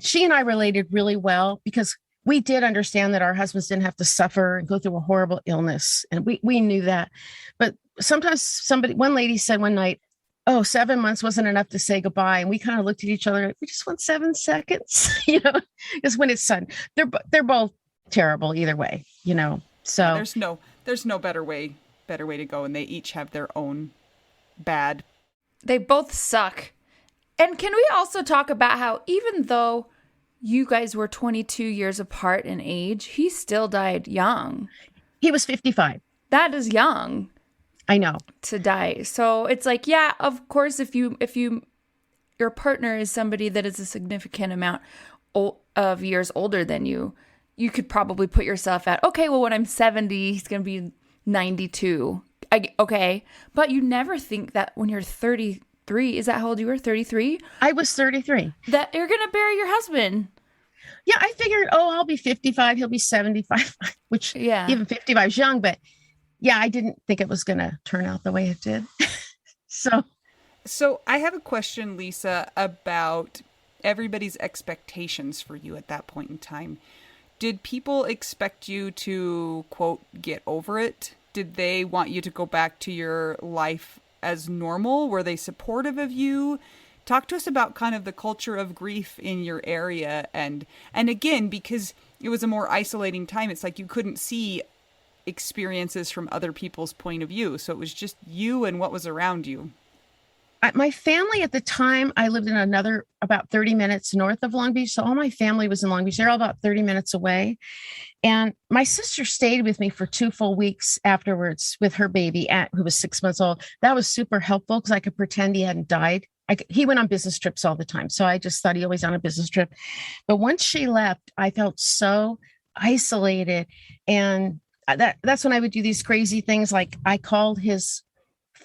she and I related really well because we did understand that our husbands didn't have to suffer and go through a horrible illness. And we knew that. But sometimes one lady said one night, 7 months wasn't enough to say goodbye. And we kind of looked at each other. We just want 7 seconds, because when it's sudden, they're both terrible either way, So there's no better way to go. And they each have their own bad. They both suck. And can we also talk about how even though you guys were 22 years apart in age, he still died young. He was 55. That is young. I know. To die. So it's like, yeah, of course, if your partner is somebody that is a significant amount of years older than you could probably put yourself at, okay, well, when I'm 70, he's going to be 92. Okay. But you never think that when you're 33, is that how old you were? 33? I was 33. That you're going to bury your husband. Yeah, I figured, I'll be 55. He'll be 75, which even 55 is young. But yeah, I didn't think it was going to turn out the way it did. So I have a question, Lisa, about everybody's expectations for you at that point in time. Did people expect you to, quote, get over it? Did they want you to go back to your life as normal? Were they supportive of you? Talk to us about kind of the culture of grief in your area. And again, because it was a more isolating time, it's like you couldn't see experiences from other people's point of view. So it was just you and what was around you. My family at the time, I lived in about 30 minutes north of Long Beach. So all my family was in Long Beach. They're all about 30 minutes away. And my sister stayed with me for 2 full weeks afterwards with her baby, who was 6 months old. That was super helpful because I could pretend he hadn't died. He went on business trips all the time. So I just thought he always on a business trip. But once she left, I felt so isolated. And that's when I would do these crazy things. Like I called his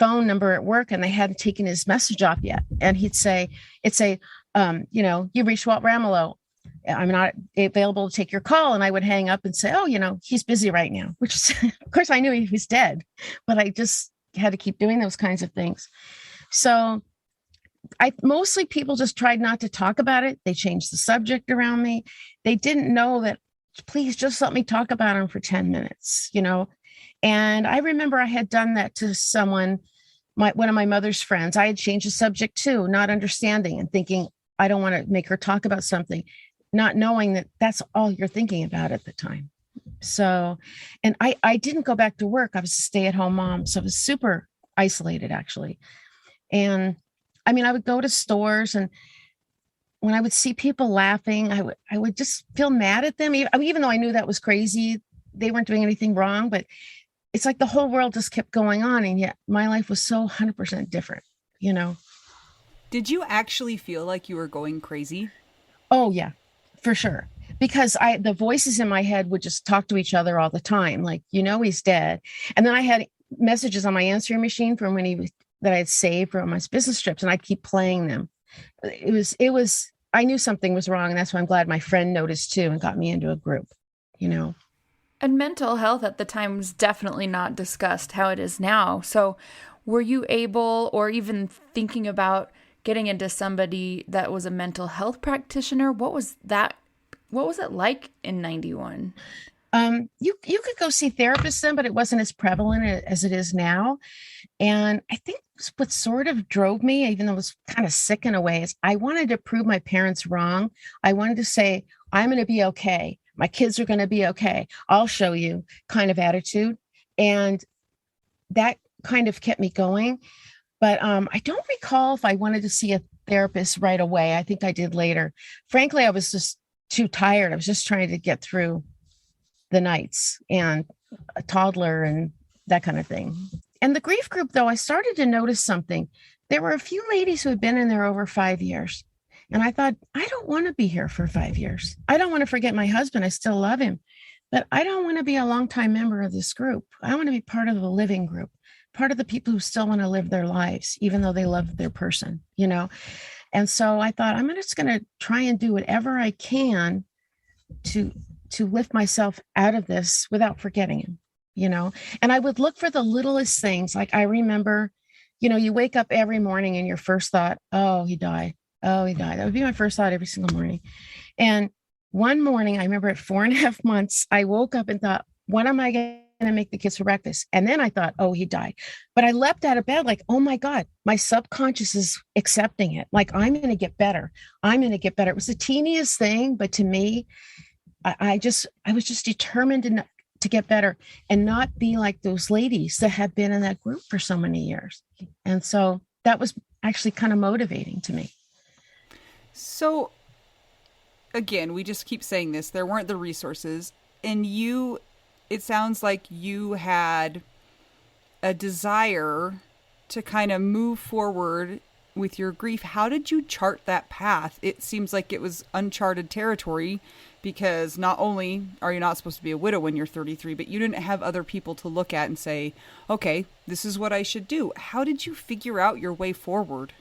phone number at work and they hadn't taken his message off yet. And it'd say, you reached Walt Ramelow. I'm not available to take your call. And I would hang up and say, oh, he's busy right now, which is, of course I knew he was dead, but I just had to keep doing those kinds of things. So mostly people just tried not to talk about it. They changed the subject around me. They didn't know that, please just let me talk about him for 10 minutes, And I remember I had done that to someone, one of my mother's friends. I had changed the subject too, not understanding and thinking, I don't want to make her talk about something, not knowing that that's all you're thinking about at the time. So, and I didn't go back to work. I was a stay-at-home mom. So I was super isolated, actually. And I mean, I would go to stores, and when I would see people laughing, I would just feel mad at them. Even though I knew that was crazy, they weren't doing anything wrong, but it's like the whole world just kept going on. And yet my life was so 100% different, Did you actually feel like you were going crazy? Oh, yeah, for sure. Because the voices in my head would just talk to each other all the time. Like, he's dead. And then I had messages on my answering machine from that I had saved from my business trips, and I'd keep playing them. It was, I knew something was wrong. And that's why I'm glad my friend noticed too and got me into a group, And mental health at the time was definitely not discussed how it is now. So were you able, or even thinking about getting into somebody that was a mental health practitioner? What was it like in 91? You could go see therapists then, but it wasn't as prevalent as it is now. And I think what sort of drove me, even though I was kind of sick in a way, is I wanted to prove my parents wrong. I wanted to say, I'm going to be okay. My kids are going to be okay. I'll show you, kind of attitude. And that kind of kept me going. But I don't recall if I wanted to see a therapist right away. I think I did later. Frankly, I was just too tired. I was just trying to get through the nights and a toddler and that kind of thing. And the grief group, though, I started to notice something. There were a few ladies who had been in there over 5 years. And I thought, I don't want to be here for 5 years. I don't want to forget my husband. I still love him. But I don't want to be a longtime member of this group. I want to be part of the living group, part of the people who still want to live their lives, even though they love their person, And so I thought, I'm just going to try and do whatever I can to lift myself out of this without forgetting him, And I would look for the littlest things. Like I remember, you wake up every morning and your first thought, oh, he died. Oh, he died. That would be my first thought every single morning. And one morning, I remember at 4.5 months, I woke up and thought, what am I going to make the kids for breakfast? And then I thought, oh, he died. But I leapt out of bed like, oh my God, my subconscious is accepting it. Like, I'm going to get better. I'm going to get better. It was the teeniest thing, but to me, I was just determined to get better and not be like those ladies that had been in that group for so many years. And so that was actually kind of motivating to me. So again, we just keep saying this, there weren't the resources, and it sounds like you had a desire to kind of move forward with your grief. How did you chart that path? It seems like it was uncharted territory, because not only are you not supposed to be a widow when you're 33, but you didn't have other people to look at and say, okay, this is what I should do. How did you figure out your way forward?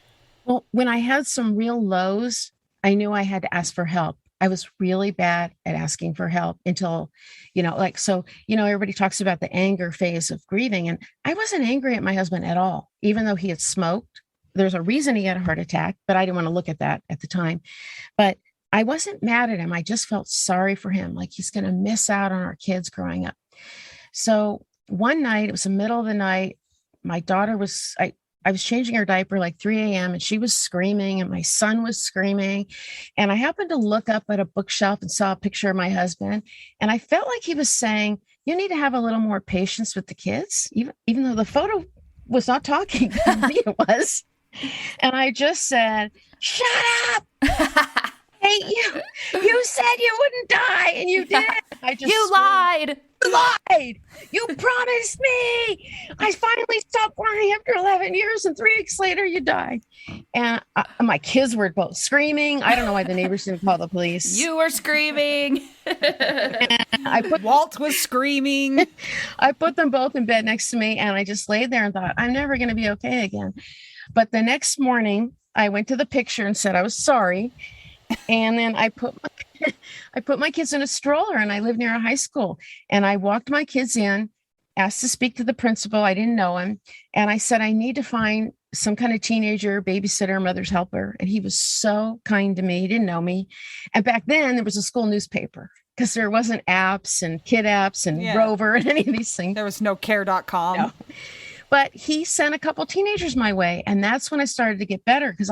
Well, when I had some real lows, I knew I had to ask for help. I was really bad at asking for help until, everybody talks about the anger phase of grieving. And I wasn't angry at my husband at all, even though he had smoked. There's a reason he had a heart attack, but I didn't want to look at that at the time. But I wasn't mad at him. I just felt sorry for him. Like he's going to miss out on our kids growing up. So one night, it was the middle of the night. My daughter I was changing her diaper like 3 a.m. and she was screaming and my son was screaming. And I happened to look up at a bookshelf and saw a picture of my husband. And I felt like he was saying, you need to have a little more patience with the kids, even though the photo was not talking. To me, it was. And I just said, shut up. Hey, you said you wouldn't die and you did. You lied. You lied. You promised me. I finally stopped lying after 11 years, and 3 weeks later, you died. And my kids were both screaming. I don't know why the neighbors didn't call the police. You were screaming. Walt was screaming. I put them both in bed next to me, and I just laid there and thought, I'm never going to be okay again. But the next morning, I went to the picture and said I was sorry. And then I put my kids in a stroller, and I live near a high school. And I walked my kids in, asked to speak to the principal. I didn't know him. And I said, I need to find some kind of teenager, babysitter, mother's helper. And he was so kind to me. He didn't know me. And back then there was a school newspaper, because there wasn't apps and kid apps and Rover and any of these things. There was no care.com. No. But he sent a couple teenagers my way. And that's when I started to get better, because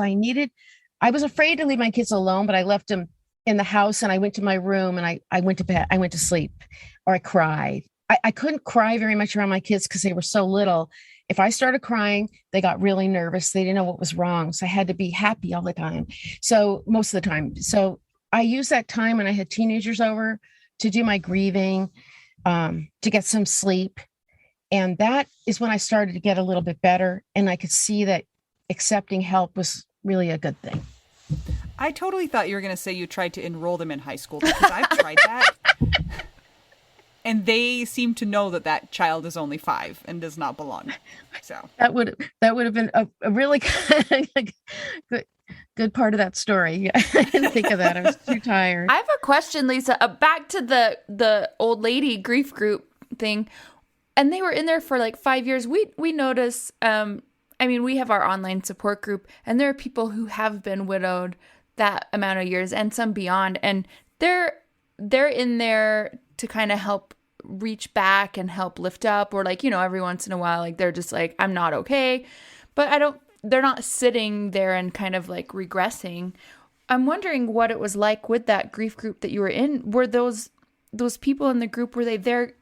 I was afraid to leave my kids alone, but I left them in the house, and I went to my room, and I went to bed. I went to sleep, or I cried. I couldn't cry very much around my kids because they were so little. If I started crying, they got really nervous. They didn't know what was wrong. So I had to be happy all the time. So most of the time. So I used that time when I had teenagers over to do my grieving, to get some sleep. And that is when I started to get a little bit better. And I could see that accepting help was really a good thing. I totally thought you were going to say you tried to enroll them in high school, because I've tried that. And they seem to know that child is only 5 and does not belong. So that would have been a really good part of that story. I didn't think of that. I was too tired. I have a question, Lisa. Back to the old lady grief group thing, and they were in there for like 5 years. We notice. We have our online support group, and there are people who have been widowed that amount of years and some beyond, and they're in there to kind of help reach back and help lift up, or like, every once in a while, like they're just like, I'm not okay, but they're not sitting there and kind of like regressing. I'm wondering what it was like with that grief group that you were in. Were those people in the group, were they there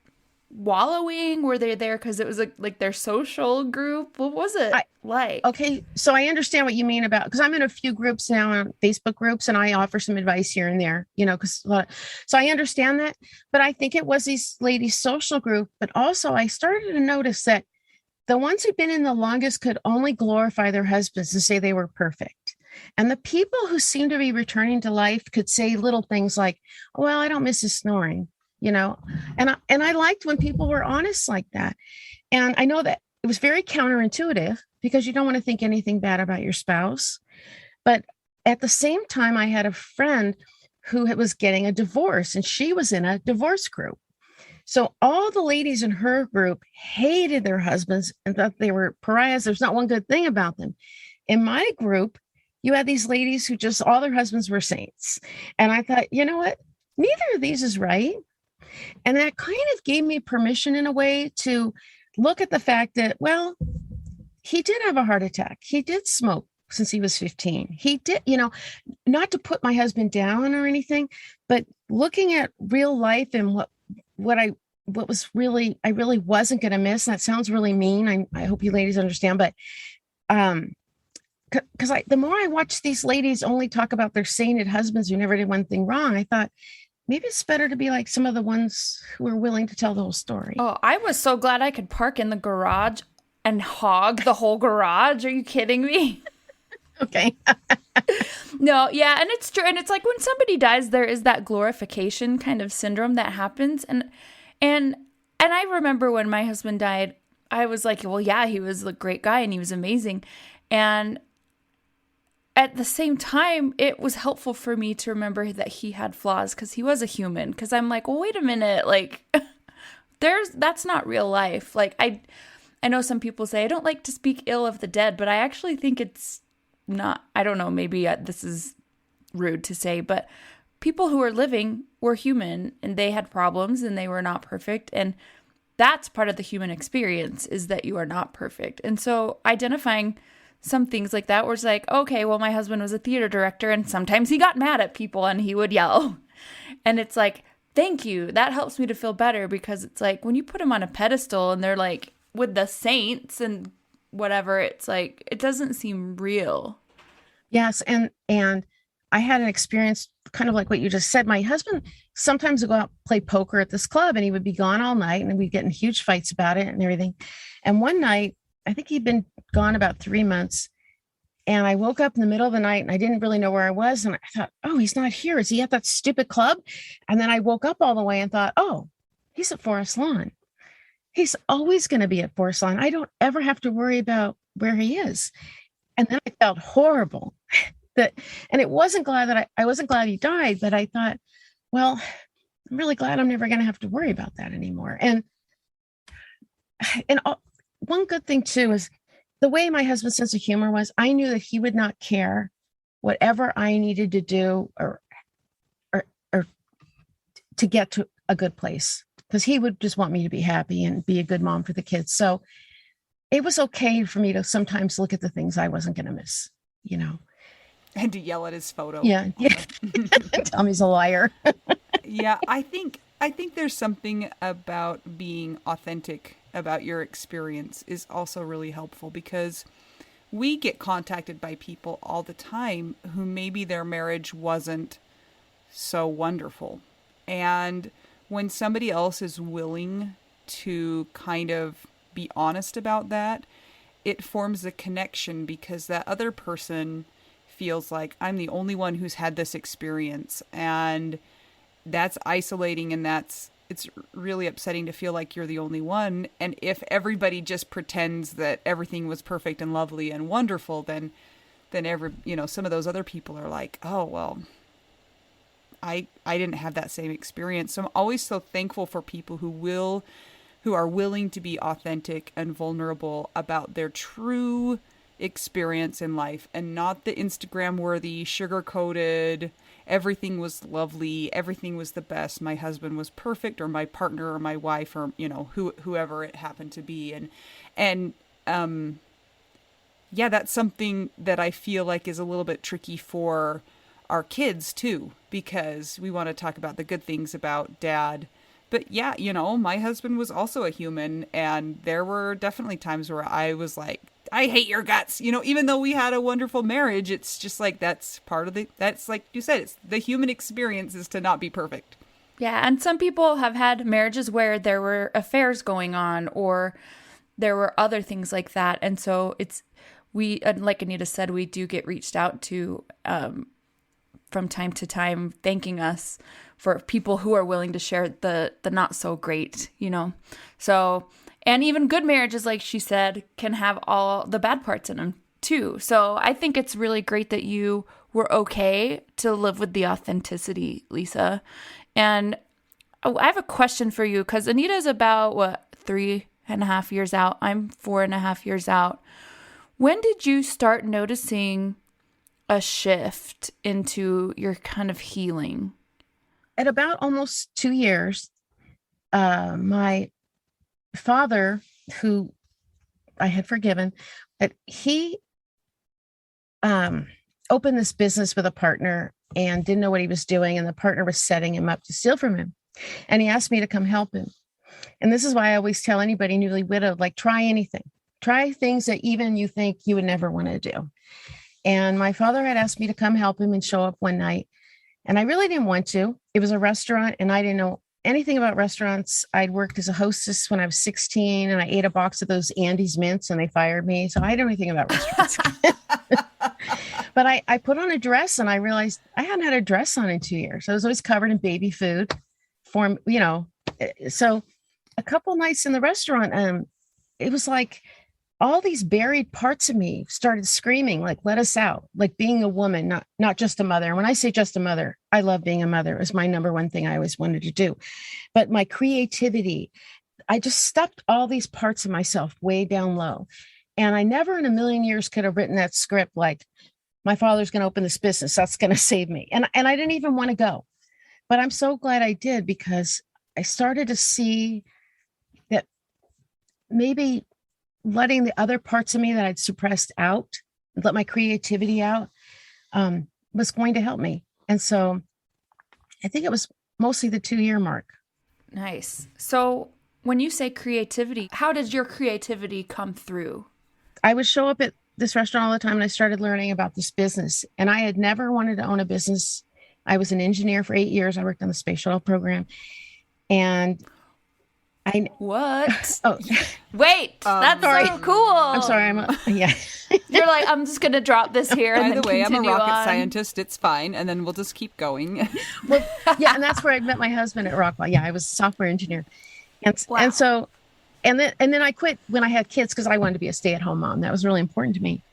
wallowing? Were they there because it was like their social group? What was it like? Okay, so I understand what you mean about, because I'm in a few groups now, on Facebook groups, and I offer some advice here and there, so I understand that. But I think it was these ladies' social group. But also I started to notice that the ones who'd been in the longest could only glorify their husbands and say they were perfect. And the people who seemed to be returning to life could say little things like, well, I don't miss his snoring. And I liked when people were honest like that. And I know that it was very counterintuitive, because you don't want to think anything bad about your spouse. But at the same time, I had a friend who was getting a divorce, and she was in a divorce group. So all the ladies in her group hated their husbands and thought they were pariahs. There's not one good thing about them. In my group, you had these ladies who just, all their husbands were saints. And I thought, you know what? Neither of these is right. And that kind of gave me permission in a way to look at the fact that, well, he did have a heart attack. He did smoke since he was 15. He did, not to put my husband down or anything, but looking at real life and I really wasn't going to miss. That sounds really mean. I hope you ladies understand, but because the more I watch these ladies only talk about their sainted husbands who never did one thing wrong, I thought, maybe it's better to be like some of the ones who are willing to tell the whole story. Oh, I was so glad I could park in the garage and hog the whole garage. Are you kidding me? Okay. No, yeah, and it's true. And it's like when somebody dies, there is that glorification kind of syndrome that happens. And I remember when my husband died, I was like, well, yeah, he was a great guy and he was amazing. And at the same time, it was helpful for me to remember that he had flaws, because he was a human. Because I'm like, well, wait a minute, like, that's not real life. Like, I know some people say I don't like to speak ill of the dead, but I actually think it's not. I don't know. Maybe this is rude to say, but people who are living were human, and they had problems, and they were not perfect, and that's part of the human experience, is that you are not perfect. And so identifying some things like that, where it's like, okay, well, my husband was a theater director, and sometimes he got mad at people and he would yell. And it's like, thank you. That helps me to feel better, because it's like when you put him on a pedestal and they're like with the saints and whatever, it's like, it doesn't seem real. Yes. And I had an experience kind of like what you just said. My husband sometimes would go out play poker at this club and he would be gone all night and we'd get in huge fights about it and everything. And one night, I think he'd been gone about 3 months. And I woke up in the middle of the night and I didn't really know where I was. And I thought, oh, he's not here. Is he at that stupid club? And then I woke up all the way and thought, oh, he's at Forest Lawn. He's always going to be at Forest Lawn. I don't ever have to worry about where he is. And then I felt horrible and it wasn't glad that I wasn't glad he died, but I thought, well, I'm really glad I'm never going to have to worry about that anymore. And one good thing too is the way my husband's sense of humor was, I knew that he would not care whatever I needed to do or to get to a good place, because he would just want me to be happy and be a good mom for the kids. So it was okay for me to sometimes look at the things I wasn't going to miss, And to yell at his photo. Yeah. Tell me he's a liar. Yeah, I think there's something about being authentic about your experience is also really helpful, because we get contacted by people all the time who maybe their marriage wasn't so wonderful. And when somebody else is willing to kind of be honest about that, it forms a connection, because that other person feels like, I'm the only one who's had this experience, and that's isolating, and it's really upsetting to feel like you're the only one. And if everybody just pretends that everything was perfect and lovely and wonderful, then some of those other people are like, oh, well, I didn't have that same experience. So I'm always so thankful for people who are willing to be authentic and vulnerable about their true experience in life, and not the Instagram worthy, sugar coated, everything was lovely, everything was the best, my husband was perfect, or my partner or my wife, or whoever it happened to be. And that's something that I feel like is a little bit tricky for our kids too, because we want to talk about the good things about dad. But yeah, my husband was also a human, and there were definitely times where I was like, I hate your guts. Even though we had a wonderful marriage, it's just like, that's like you said, it's the human experience is to not be perfect. Yeah. And some people have had marriages where there were affairs going on, or there were other things like that. And so like Anita said, we do get reached out to from time to time, thanking us for people who are willing to share the not so great, So, and even good marriages, like she said, can have all the bad parts in them too. So I think it's really great that you were okay to live with the authenticity, Lisa. And I have a question for you, because Anita's about 3.5 years out. I'm 4.5 years out. When did you start noticing a shift into your kind of healing? At about almost 2 years, my father, who I had forgiven, he opened this business with a partner and didn't know what he was doing. And the partner was setting him up to steal from him. And he asked me to come help him. And this is why I always tell anybody newly widowed, like, try anything. Try things that even you think you would never want to do. And my father had asked me to come help him and show up one night. And I really didn't want to. It was a restaurant and I didn't know anything about restaurants. I'd worked as a hostess when I was 16 and I ate a box of those Andes mints and they fired me. So I didn't know anything about restaurants. But I put on a dress and I realized I hadn't had a dress on in 2 years. I was always covered in baby food So a couple nights in the restaurant, it was like all these buried parts of me started screaming, like, let us out, like being a woman, not just a mother. And when I say just a mother, I love being a mother. It was my number one thing I always wanted to do. But my creativity, I just stuffed all these parts of myself way down low. And I never in a million years could have written that script like, my father's going to open this business. That's going to save me. And I didn't even want to go. But I'm so glad I did, because I started to see that maybe letting the other parts of me that I'd suppressed out, let my creativity out, was going to help me. And so I think it was mostly the 2-year mark. Nice. So when you say creativity, how does your creativity come through? I would show up at this restaurant all the time, and I started learning about this business. And I had never wanted to own a business. I was an engineer for 8 years. I worked on the space shuttle program. And What? oh, Wait, that's sorry. so cool. I'm sorry. Yeah. You're like, I'm just gonna drop this here. By And the then way, I'm a continue rocket on. scientist. It's fine. And then we'll just keep going. Well, yeah. And that's where I met my husband at Rockwell. Yeah. I was a software engineer. And, Wow. and so, and then I quit when I had kids because I wanted to be a stay-at-home mom. That was really important to me.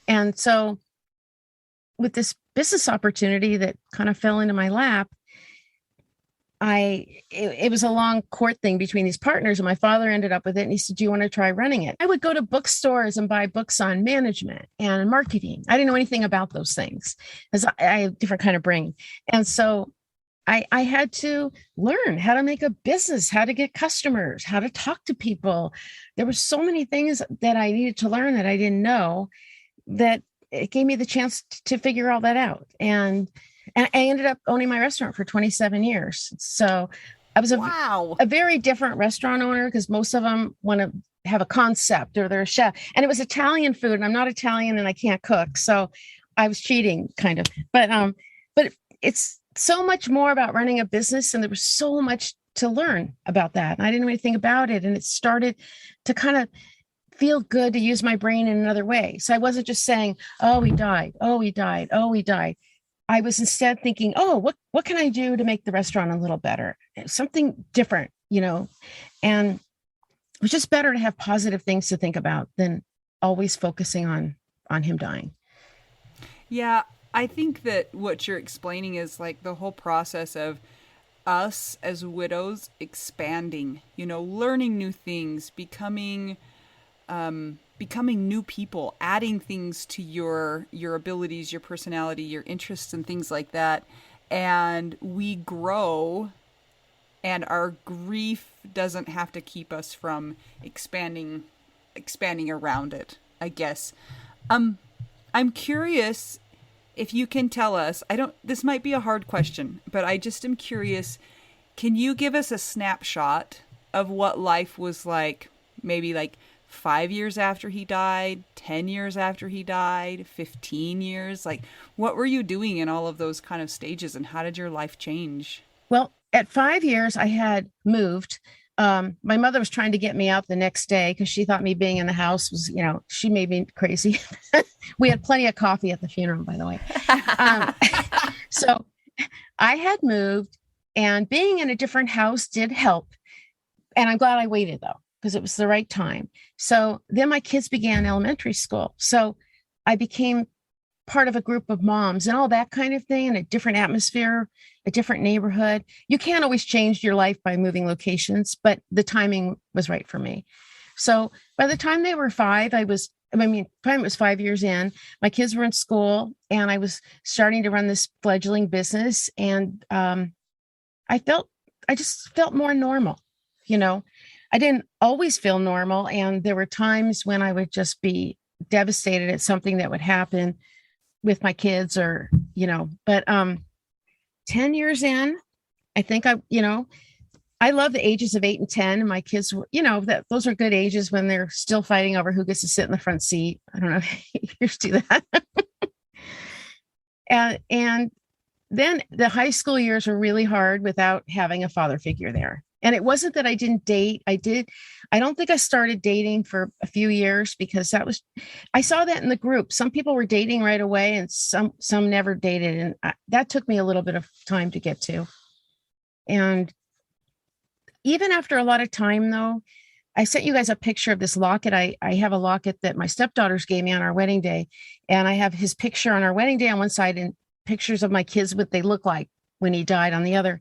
And so with this business opportunity that kind of fell into my lap, it was a long court thing between these partners, and my father ended up with it. And he said, do you want to try running it? I would go to bookstores and buy books on management and marketing. I didn't know anything about those things because I have a different kind of brain. And so I had to learn how to make a business, how to get customers, how to talk to people. There were so many things that I needed to learn that I didn't know, that it gave me the chance to figure all that out. And I ended up owning my restaurant for 27 years. So I was a very different restaurant owner, because most of them want to have a concept or they're a chef. And it was Italian food, and I'm not Italian and I can't cook. So I was cheating kind of. But it's so much more about running a business, and there was so much to learn about that. And I didn't know anything about it. And it started to kind of feel good to use my brain in another way. So I wasn't just saying, oh, he died. Oh, he died. Oh, he died. I was instead thinking, oh, what can I do to make the restaurant a little better? Something different, and it was just better to have positive things to think about than always focusing on him dying. Yeah, I think that what you're explaining is like the whole process of us as widows expanding, learning new things, becoming new people, adding things to your abilities, your personality, your interests, and things like that. And we grow, and our grief doesn't have to keep us from expanding around it, I guess. I'm curious if you can tell us, this might be a hard question, but I just am curious, can you give us a snapshot of what life was like, maybe like 5 years after he died, 10 years after he died, 15 years? Like, what were you doing in all of those kind of stages, and how did your life change? Well, at 5 years, I had moved. My mother was trying to get me out the next day because she thought me being in the house was, she made me crazy. We had plenty of coffee at the funeral, by the way. So I had moved, and being in a different house did help. And I'm glad I waited, though, because it was the right time. So then my kids began elementary school. So I became part of a group of moms and all that kind of thing, in a different atmosphere, a different neighborhood. You can't always change your life by moving locations, but the timing was right for me. So by the time they were 5, time it was 5 years in, my kids were in school, and I was starting to run this fledgling business. And I just felt more normal. I didn't always feel normal. And there were times when I would just be devastated at something that would happen with my kids, or, but 10 years in, I think I love the ages of 8 and 10. And my kids were, that those are good ages when they're still fighting over who gets to sit in the front seat. I don't know if you used to do that. And then the high school years were really hard without having a father figure there. And it wasn't that I didn't date. I don't think I started dating for a few years, because I saw that in the group. Some people were dating right away, and some never dated. And that took me a little bit of time to get to. And even after a lot of time, though, I sent you guys a picture of this locket. I have a locket that my stepdaughters gave me on our wedding day. And I have his picture on our wedding day on one side, and pictures of my kids, what they look like when he died, on the other.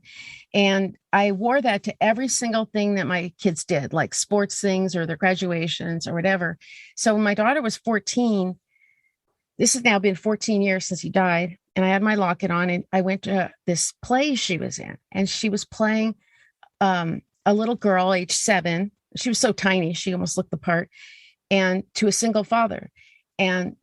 And I wore that to every single thing that my kids did, like sports things or their graduations or whatever. So when my daughter was 14, this has now been 14 years since he died, and I had my locket on, and I went to this play she was in, and she was playing a little girl, age 7. She was so tiny, she almost looked the part, and to a single father. And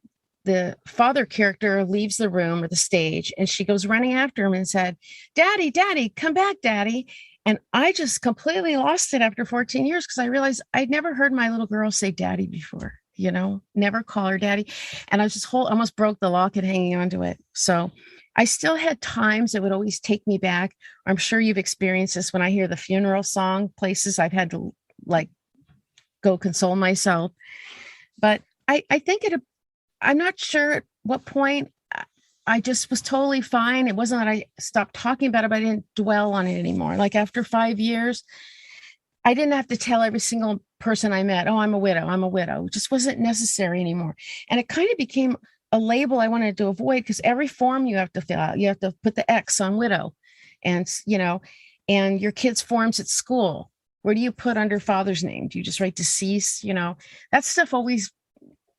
the father character leaves the room or the stage, and she goes running after him and said, "Daddy, Daddy, come back, Daddy." And I just completely lost it after 14 years, because I realized I'd never heard my little girl say daddy before, never call her daddy. And I was just almost broke the locket hanging onto it. So I still had times that would always take me back. I'm sure you've experienced this when I hear the funeral song, places I've had to like go console myself. But I think I'm not sure at what point I just was totally fine. It wasn't that I stopped talking about it, but I didn't dwell on it anymore. Like after 5 years, I didn't have to tell every single person I met, oh, I'm a widow. I'm a widow. It just wasn't necessary anymore. And it kind of became a label I wanted to avoid because every form you have to fill out, you have to put the X on widow. And, and your kids' forms at school, where do you put under father's name? Do you just write deceased? That stuff always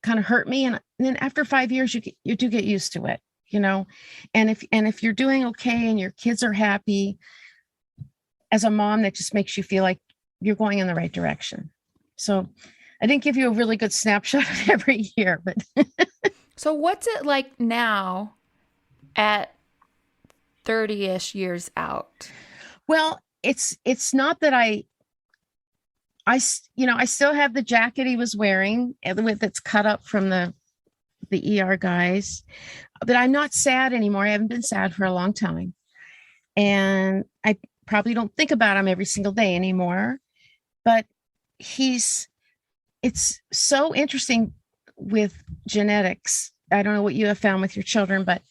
kind of hurt me. And then after 5 years, you do get used to it, and if you're doing okay and your kids are happy, as a mom, that just makes you feel like you're going in the right direction. So I didn't give you a really good snapshot of every year, but So what's it like now at 30-ish years out? well, it's not that I still have the jacket he was wearing that's cut up from the ER guys, but I'm not sad anymore. I haven't been sad for a long time. And I probably don't think about him every single day anymore, but it's so interesting with genetics. I don't know what you have found with your children, but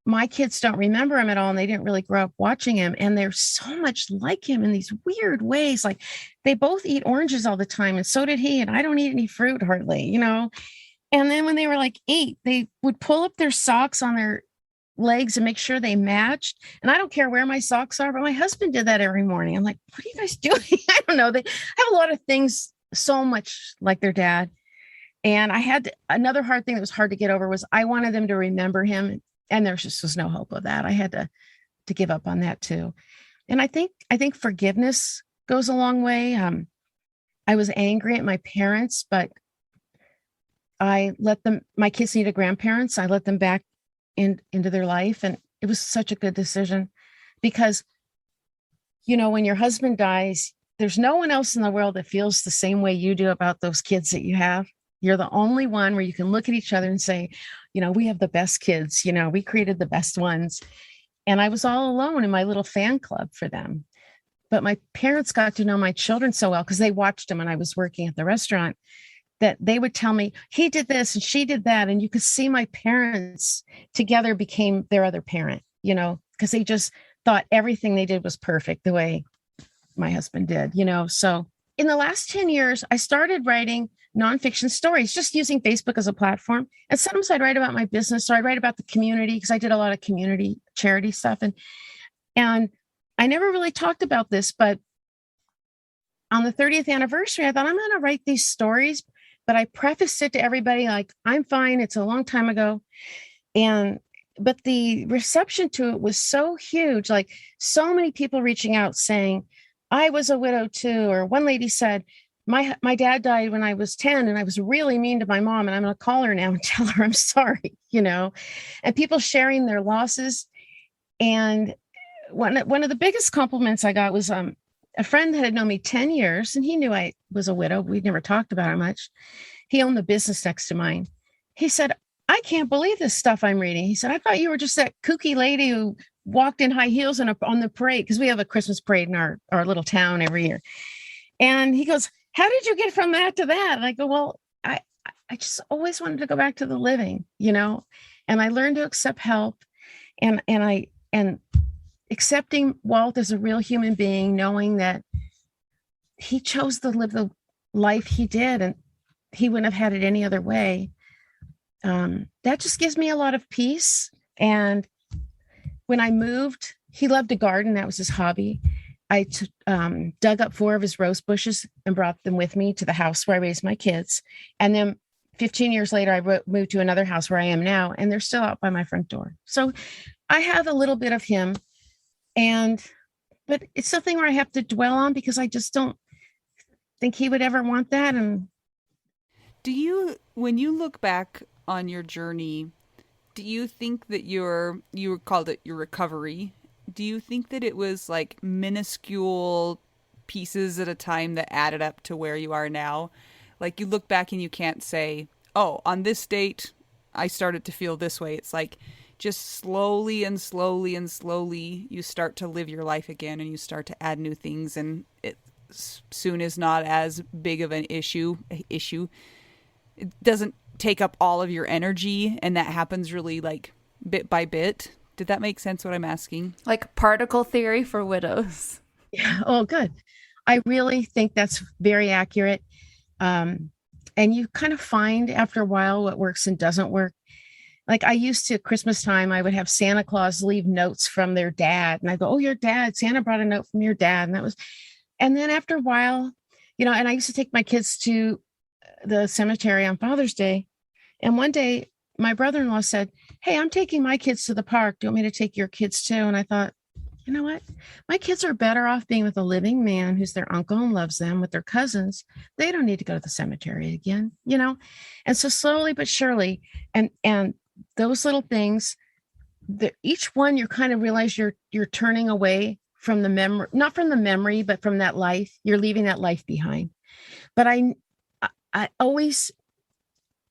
my kids don't remember him at all. And they didn't really grow up watching him. And they're so much like him in these weird ways. Like they both eat oranges all the time. And so did he. And I don't eat any fruit hardly, And then when they were like 8, they would pull up their socks on their legs and make sure they matched. And I don't care where my socks are, but my husband did that every morning. I'm like, what are you guys doing? I don't know. They have a lot of things so much like their dad. And another hard thing that was hard to get over was I wanted them to remember him. And there just was no hope of that. I had to give up on that too. And I think forgiveness goes a long way. I was angry at my parents, but I let them, my kids needed grandparents. I let them back into their life. And it was such a good decision because, when your husband dies, there's no one else in the world that feels the same way you do about those kids that you have. You're the only one where you can look at each other and say, we have the best kids, we created the best ones. And I was all alone in my little fan club for them. But my parents got to know my children so well because they watched them when I was working at the restaurant, that they would tell me, he did this and she did that. And you could see my parents together became their other parent, because they just thought everything they did was perfect the way my husband did, So in the last 10 years, I started writing nonfiction stories, just using Facebook as a platform. And sometimes I'd write about my business, or I'd write about the community because I did a lot of community charity stuff. And I never really talked about this, but on the 30th anniversary, I thought I'm going to write these stories, but I prefaced it to everybody like, I'm fine. It's a long time ago. But the reception to it was so huge, like so many people reaching out saying, I was a widow too. Or one lady said, my dad died when I was 10 and I was really mean to my mom, and I'm going to call her now and tell her I'm sorry, and people sharing their losses. And one of the biggest compliments I got was a friend that had known me 10 years, and he knew I was a widow. We'd never talked about it much. He owned the business next to mine. He said, I can't believe this stuff I'm reading. He said, I thought you were just that kooky lady who walked in high heels on the parade, because we have a Christmas parade in our little town every year. And he goes, how did you get from that to that? And I go, well, I just always wanted to go back to the living, and I learned to accept help, and accepting Walt as a real human being, knowing that he chose to live the life he did, and he wouldn't have had it any other way. That just gives me a lot of peace. And when I moved, he loved to garden. That was his hobby. I dug up 4 of his rose bushes and brought them with me to the house where I raised my kids. And then 15 years later, I moved to another house where I am now, and they're still out by my front door. So I have a little bit of him, but it's something where I have to dwell on because I just don't think he would ever want that. And when you look back on your journey, do you think that you called it your recovery? Do you think that it was like minuscule pieces at a time that added up to where you are now? Like you look back and you can't say, oh, on this date, I started to feel this way. It's like just slowly and slowly and slowly you start to live your life again and you start to add new things, and it soon is not as big of an issue. It doesn't take up all of your energy, and that happens really like bit by bit. Did that make sense what I'm asking? Like particle theory for widows. Yeah. Oh, good. I really think that's very accurate. And you kind of find after a while what works and doesn't work. Like I used to, Christmas time, I would have Santa Claus leave notes from their dad. And I go, oh, your dad, Santa brought a note from your dad. And then after a while, and I used to take my kids to the cemetery on Father's Day. And one day my brother-in-law said, hey, I'm taking my kids to the park. Do you want me to take your kids too? And I thought, you know what? My kids are better off being with a living man who's their uncle and loves them, with their cousins. They don't need to go to the cemetery again, And so slowly but surely, and those little things, each one you kind of realize you're turning away from the memory, not from the memory, but from that life. You're leaving that life behind. But I always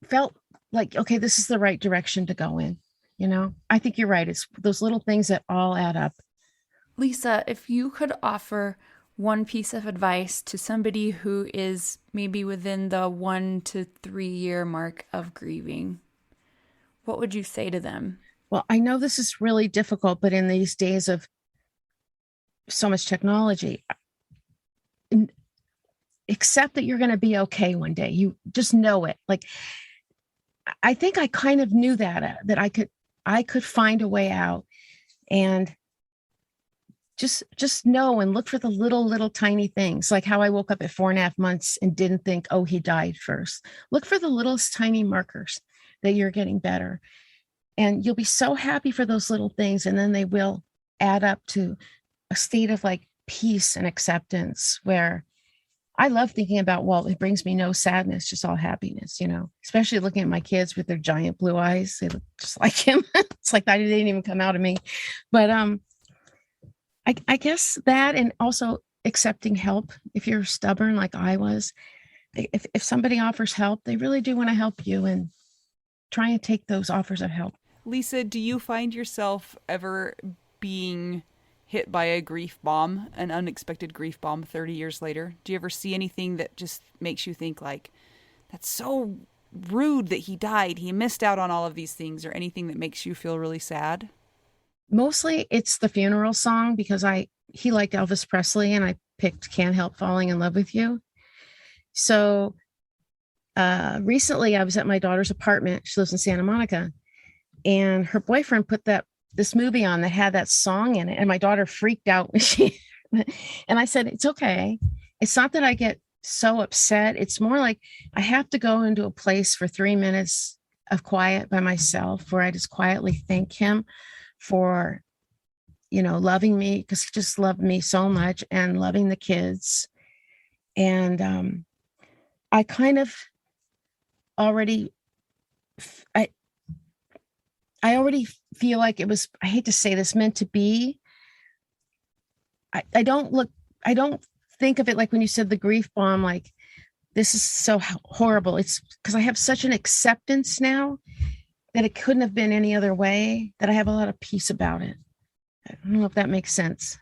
felt like, okay, this is the right direction to go in. I think you're right. It's those little things that all add up. Lisa, if you could offer one piece of advice to somebody who is maybe within the 1 to 3 year mark of grieving, what would you say to them? Well, I know this is really difficult, but in these days of so much technology, accept that you're going to be okay one day. You just know it. Like, I think I kind of knew that I could find a way out, and just know and look for the little tiny things, like how I woke up at 4.5 months and didn't think, oh, he died first. Look for the littlest tiny markers that you're getting better. And you'll be so happy for those little things. And then they will add up to a state of like peace and acceptance, where I love thinking about, well, it brings me no sadness, just all happiness, especially looking at my kids with their giant blue eyes. They look just like him. It's like, they didn't even come out of me. But, I guess that, and also accepting help. If you're stubborn like I was, if somebody offers help, they really do want to help you, and try and take those offers of help. Lisa, do you find yourself ever being hit by a grief bomb, an unexpected grief bomb 30 years later? Do you ever see anything that just makes you think like, that's so rude that he died, he missed out on all of these things, or anything that makes you feel really sad? Mostly it's the funeral song, because he liked Elvis Presley, and I picked Can't Help Falling in Love with You. So recently I was at my daughter's apartment. She lives in Santa Monica, and her boyfriend put this movie on that had that song in it. And my daughter freaked out when and I said, it's okay. It's not that I get so upset. It's more like I have to go into a place for 3 minutes of quiet by myself, where I just quietly thank him for, loving me, because he just loved me so much, and loving the kids. And I kind of already, I already feel like it was, I hate to say this, meant to be. I don't think of it like when you said the grief bomb, like this is so horrible. It's because I have such an acceptance now that it couldn't have been any other way, that I have a lot of peace about it. I don't know if that makes sense.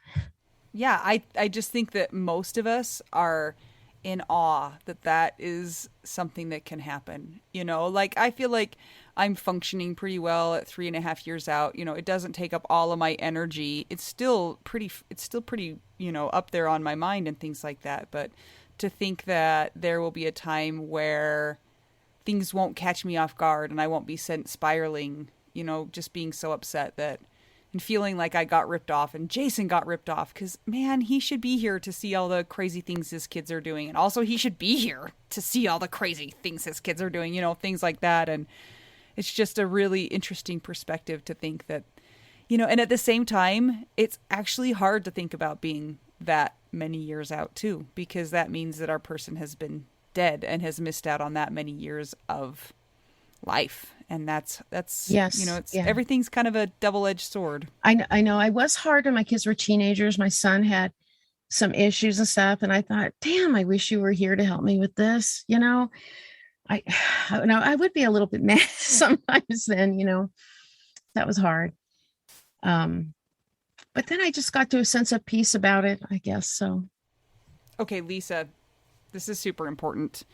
Yeah, I just think that most of us are in awe that is something that can happen. Like I feel like I'm functioning pretty well at 3.5 years out. It doesn't take up all of my energy. It's still pretty, up there on my mind and things like that. But to think that there will be a time where things won't catch me off guard and I won't be sent spiraling, just being so upset and feeling like I got ripped off, and Jason got ripped off, because, man, he should be here to see all the crazy things his kids are doing. And also he should be here to see all the crazy things his kids are doing, things like that. And it's just a really interesting perspective to think that, and at the same time, it's actually hard to think about being that many years out too, because that means that our person has been dead and has missed out on that many years of life. And that's yes, it's everything's kind of a double-edged sword. I know I was hard when my kids were teenagers. My son had some issues and stuff. And I thought, damn, I wish you were here to help me with this. I I would be a little bit mad sometimes then, that was hard. But then I just got to a sense of peace about it, I guess. So. Okay, Lisa, this is super important.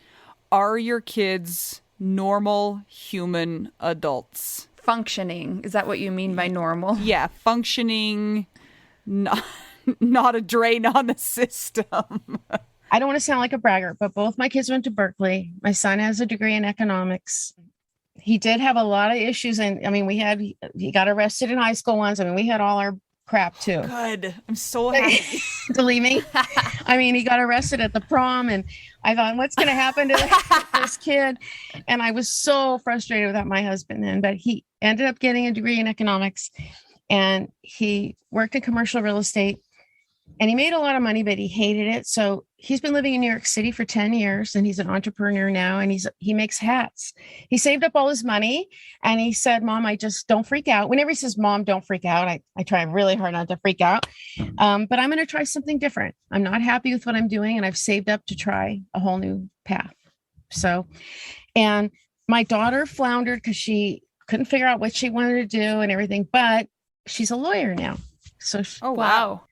Are your kids normal human adults? Functioning. Is that what you mean by normal? Yeah, functioning, not a drain on the system. I don't want to sound like a braggart, but both my kids went to Berkeley. My son has a degree in economics. He did have a lot of issues. And I mean, he got arrested in high school once. I mean, we had all our crap too. Good. I'm so happy. Believe me. I mean, he got arrested at the prom and I thought, what's going to happen to this kid? And I was so frustrated with my husband then, but he ended up getting a degree in economics and he worked in commercial real estate and he made a lot of money, but he hated it. So he's been living in New York City for 10 years and he's an entrepreneur now and he makes hats. He saved up all his money and he said, Mom, I just don't freak out. Whenever he says, Mom, don't freak out, I try really hard not to freak out. But I'm going to try something different. I'm not happy with what I'm doing and I've saved up to try a whole new path. So, and my daughter floundered because she couldn't figure out what she wanted to do and everything, but she's a lawyer now. So, oh, wow.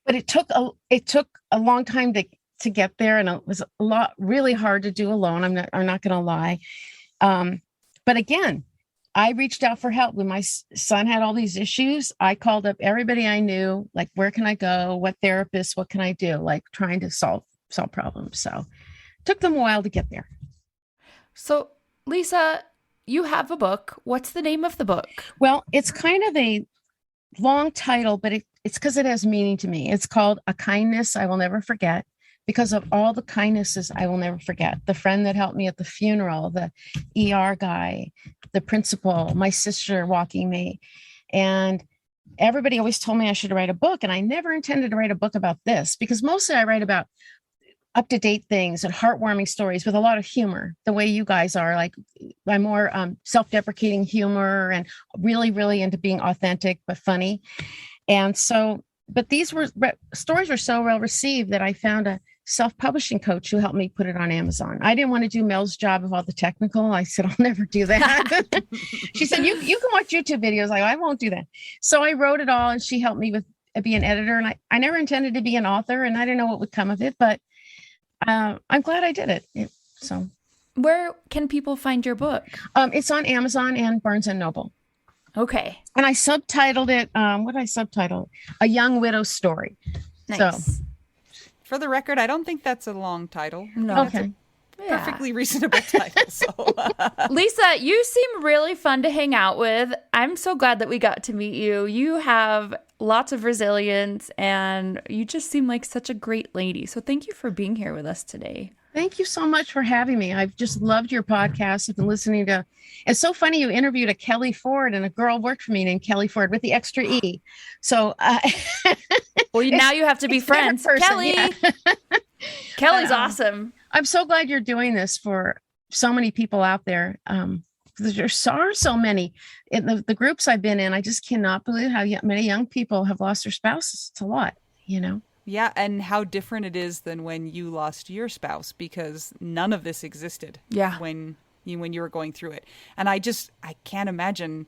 But it took a long time to get there, and it was really hard to do alone. I'm not going to lie. But again, I reached out for help when my son had all these issues. I called up everybody I knew, like where can I go, what therapist, what can I do, like trying to solve problems. So it took them a while to get there. So Lisa, you have a book. What's the name of the book? Well, it's kind of a long title, but it's because it has meaning to me. It's called A Kindness I Will Never Forget, because of all the kindnesses I will never forget. The friend that helped me at the funeral, the ER guy, the principal, my sister walking me. And everybody always told me I should write a book. And I never intended to write a book about this because mostly I write about up-to-date things and heartwarming stories with a lot of humor, the way you guys are. Like I'm more self-deprecating humor and really, really into being authentic, but funny. And so, but these stories were so well received that I found a self-publishing coach who helped me put it on Amazon. I didn't want to do Mel's job of all the technical. I said, I'll never do that. She said, you can watch YouTube videos. I won't do that. So I wrote it all and she helped me with be an editor. And I never intended to be an author and I didn't know what would come of it, but I'm glad I did it. So where can people find your book? It's on Amazon and Barnes and Noble. Okay. And I subtitled it, what did I subtitle? A Young Widow's Story. Nice. So, for the record, I don't think that's a long title. No. Okay. Perfectly reasonable title. So. Lisa, you seem really fun to hang out with. I'm so glad that we got to meet you. You have lots of resilience and you just seem like such a great lady. So thank you for being here with us today. Thank you so much for having me. I've just loved your podcast. I've been listening to, it's so funny you interviewed a Kelly Ford and a girl worked for me named Kelly Ford with the extra E. So, well, now you have to be friends. Kelly. Yeah. Kelly's awesome. I'm so glad you're doing this for so many people out there. There are so many in the groups I've been in. I just cannot believe how many young people have lost their spouses. It's a lot, Yeah, and how different it is than when you lost your spouse, because none of this existed. Yeah. When you were going through it. And I can't imagine,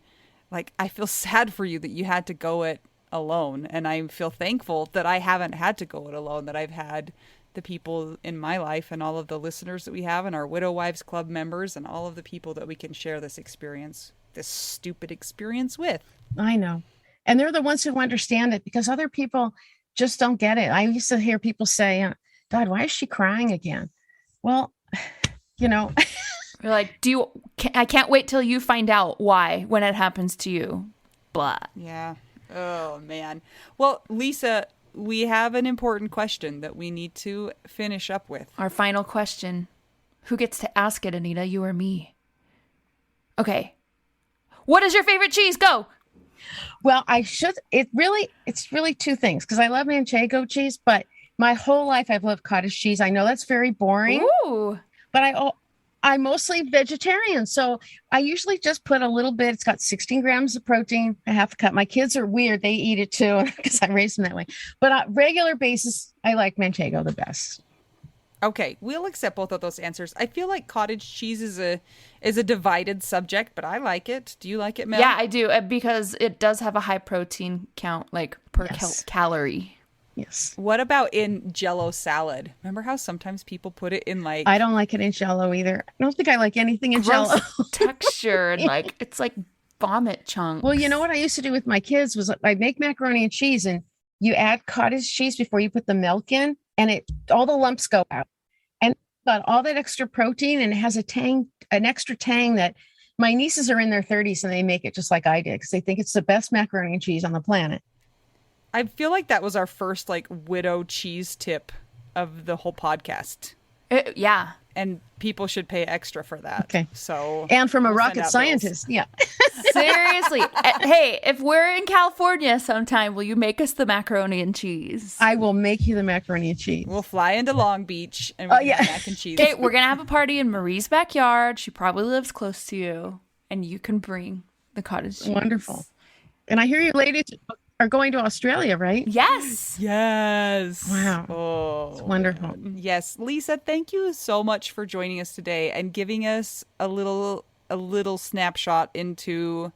like, I feel sad for you that you had to go it alone. And I feel thankful that I haven't had to go it alone, that I've had the people in my life and all of the listeners that we have and our Widow Wives Club members and all of the people that we can share this stupid experience with. I know. And they're the ones who understand it because other people just don't get it. I used to hear people say, God, why is she crying again? Well, You're like, I can't wait till you find out why when it happens to you. Blah. Yeah. Oh, man. Well, Lisa, we have an important question that we need to finish up with. Our final question. Who gets to ask it, Anita? You or me? Okay. What is your favorite cheese? Go. Well, it's really two things because I love manchego cheese, but my whole life I've loved cottage cheese. I know that's very boring. Ooh. But I'm mostly vegetarian, so I usually just put a little bit. It's got 16 grams of protein, a half a cup. My kids are weird; they eat it too because I raised them that way. But on regular basis, I like Manchego the best. Okay, we'll accept both of those answers. I feel like cottage cheese is a divided subject, but I like it. Do you like it, Mel? Yeah, I do, because it does have a high protein count, like per Yes. calorie. Yes, What about in Jell-O salad? Remember how sometimes people put it in like I don't like it in Jell-O either. I don't think I like anything in Gross Jell-O. texture, and like it's like vomit chunks. Well, you know what I used to do with my kids was I'd make macaroni and cheese, and you add cottage cheese before you put the milk in, and all the lumps go out, and it's got all that extra protein, and it has an extra tang that my nieces are in their 30s and they make it just like I did because they think it's the best macaroni and cheese on the planet. I feel like that was our first like widow cheese tip of the whole podcast. Yeah. And people should pay extra for that. Okay. So And from a we'll send rocket out scientist, yeah. Seriously. Hey, if we're in California sometime, will you make us the macaroni and cheese? I will make you the macaroni and cheese. We'll fly into Long Beach and we'll yeah. get mac and cheese. Okay, we're going to have a party in Marie's backyard. She probably lives close to you. And you can bring the cottage cheese. Wonderful. And I hear you ladies are going to Australia, right? Yes. Yes. Wow. Oh, It's wonderful. yes, Lisa, thank you so much for joining us today and giving us a little snapshot into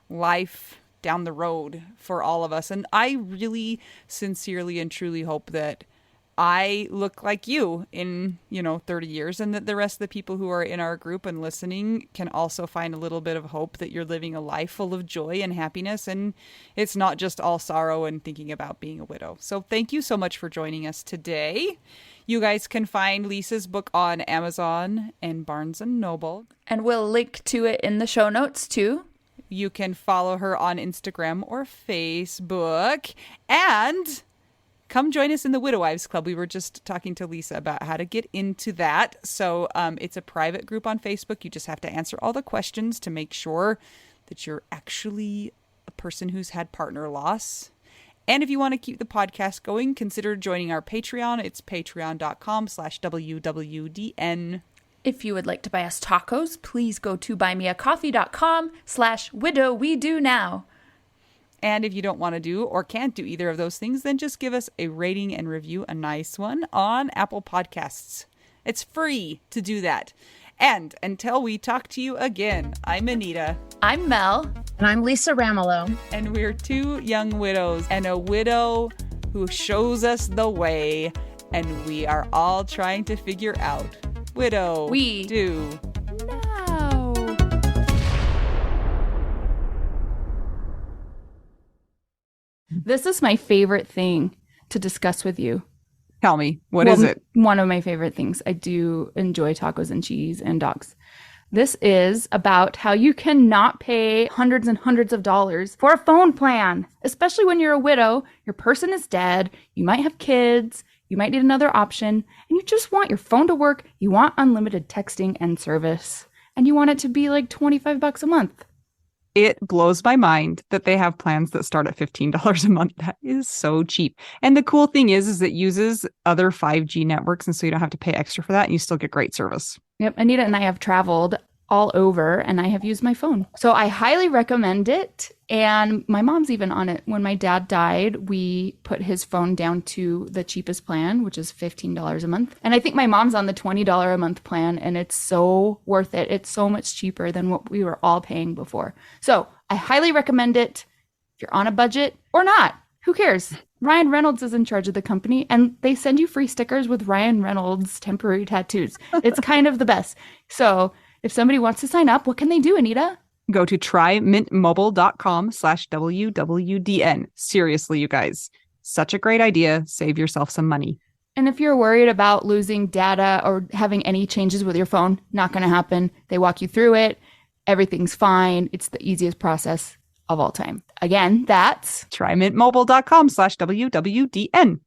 life down the road for all of us. And I really sincerely and truly hope that I look like you in, 30 years, and that the rest of the people who are in our group and listening can also find a little bit of hope that you're living a life full of joy and happiness, and it's not just all sorrow and thinking about being a widow. So thank you so much for joining us today. You guys can find Lisa's book on Amazon and Barnes & Noble. And we'll link to it in the show notes too. You can follow her on Instagram or Facebook. And come join us in the Widow Wives Club. We were just talking to Lisa about how to get into that. So it's a private group on Facebook. You just have to answer all the questions to make sure that you're actually a person who's had partner loss. And if you want to keep the podcast going, consider joining our Patreon. It's patreon.com/WWDN. If you would like to buy us tacos, please go to buymeacoffee.com/widowwedonoww. And if you don't want to do or can't do either of those things, then just give us a rating and review, a nice one, on Apple Podcasts. It's free to do that. And until we talk to you again, I'm Anita. I'm Mel. And I'm Lisa Ramelow. And we're two young widows and a widow who shows us the way. And we are all trying to figure out widow We do now. This is my favorite thing to discuss with you. Tell me, what is it? One of my favorite things. I do enjoy tacos and cheese and dogs. This is about how you cannot pay hundreds and hundreds of dollars for a phone plan, especially when you're a widow, your person is dead, you might have kids, you might need another option, and you just want your phone to work, you want unlimited texting and service, and you want it to be like $25 a month. It blows my mind that they have plans that start at $15 a month. That is so cheap. And the cool thing is it uses other 5G networks, and so you don't have to pay extra for that, and you still get great service. Yep, Anita and I have traveled all over, and I have used my phone. So I highly recommend it, and my mom's even on it. When my dad died, we put his phone down to the cheapest plan, which is $15 a month. And I think my mom's on the $20 a month plan, and it's so worth it. It's so much cheaper than what we were all paying before. So I highly recommend it if you're on a budget or not. Who cares? Ryan Reynolds is in charge of the company, and they send you free stickers with Ryan Reynolds temporary tattoos. It's kind of the best. So if somebody wants to sign up, what can they do, Anita? Go to trymintmobile.com/WWDN. Seriously, you guys, such a great idea. Save yourself some money. And if you're worried about losing data or having any changes with your phone, not going to happen. They walk you through it. Everything's fine. It's the easiest process of all time. Again, that's trymintmobile.com/WWDN.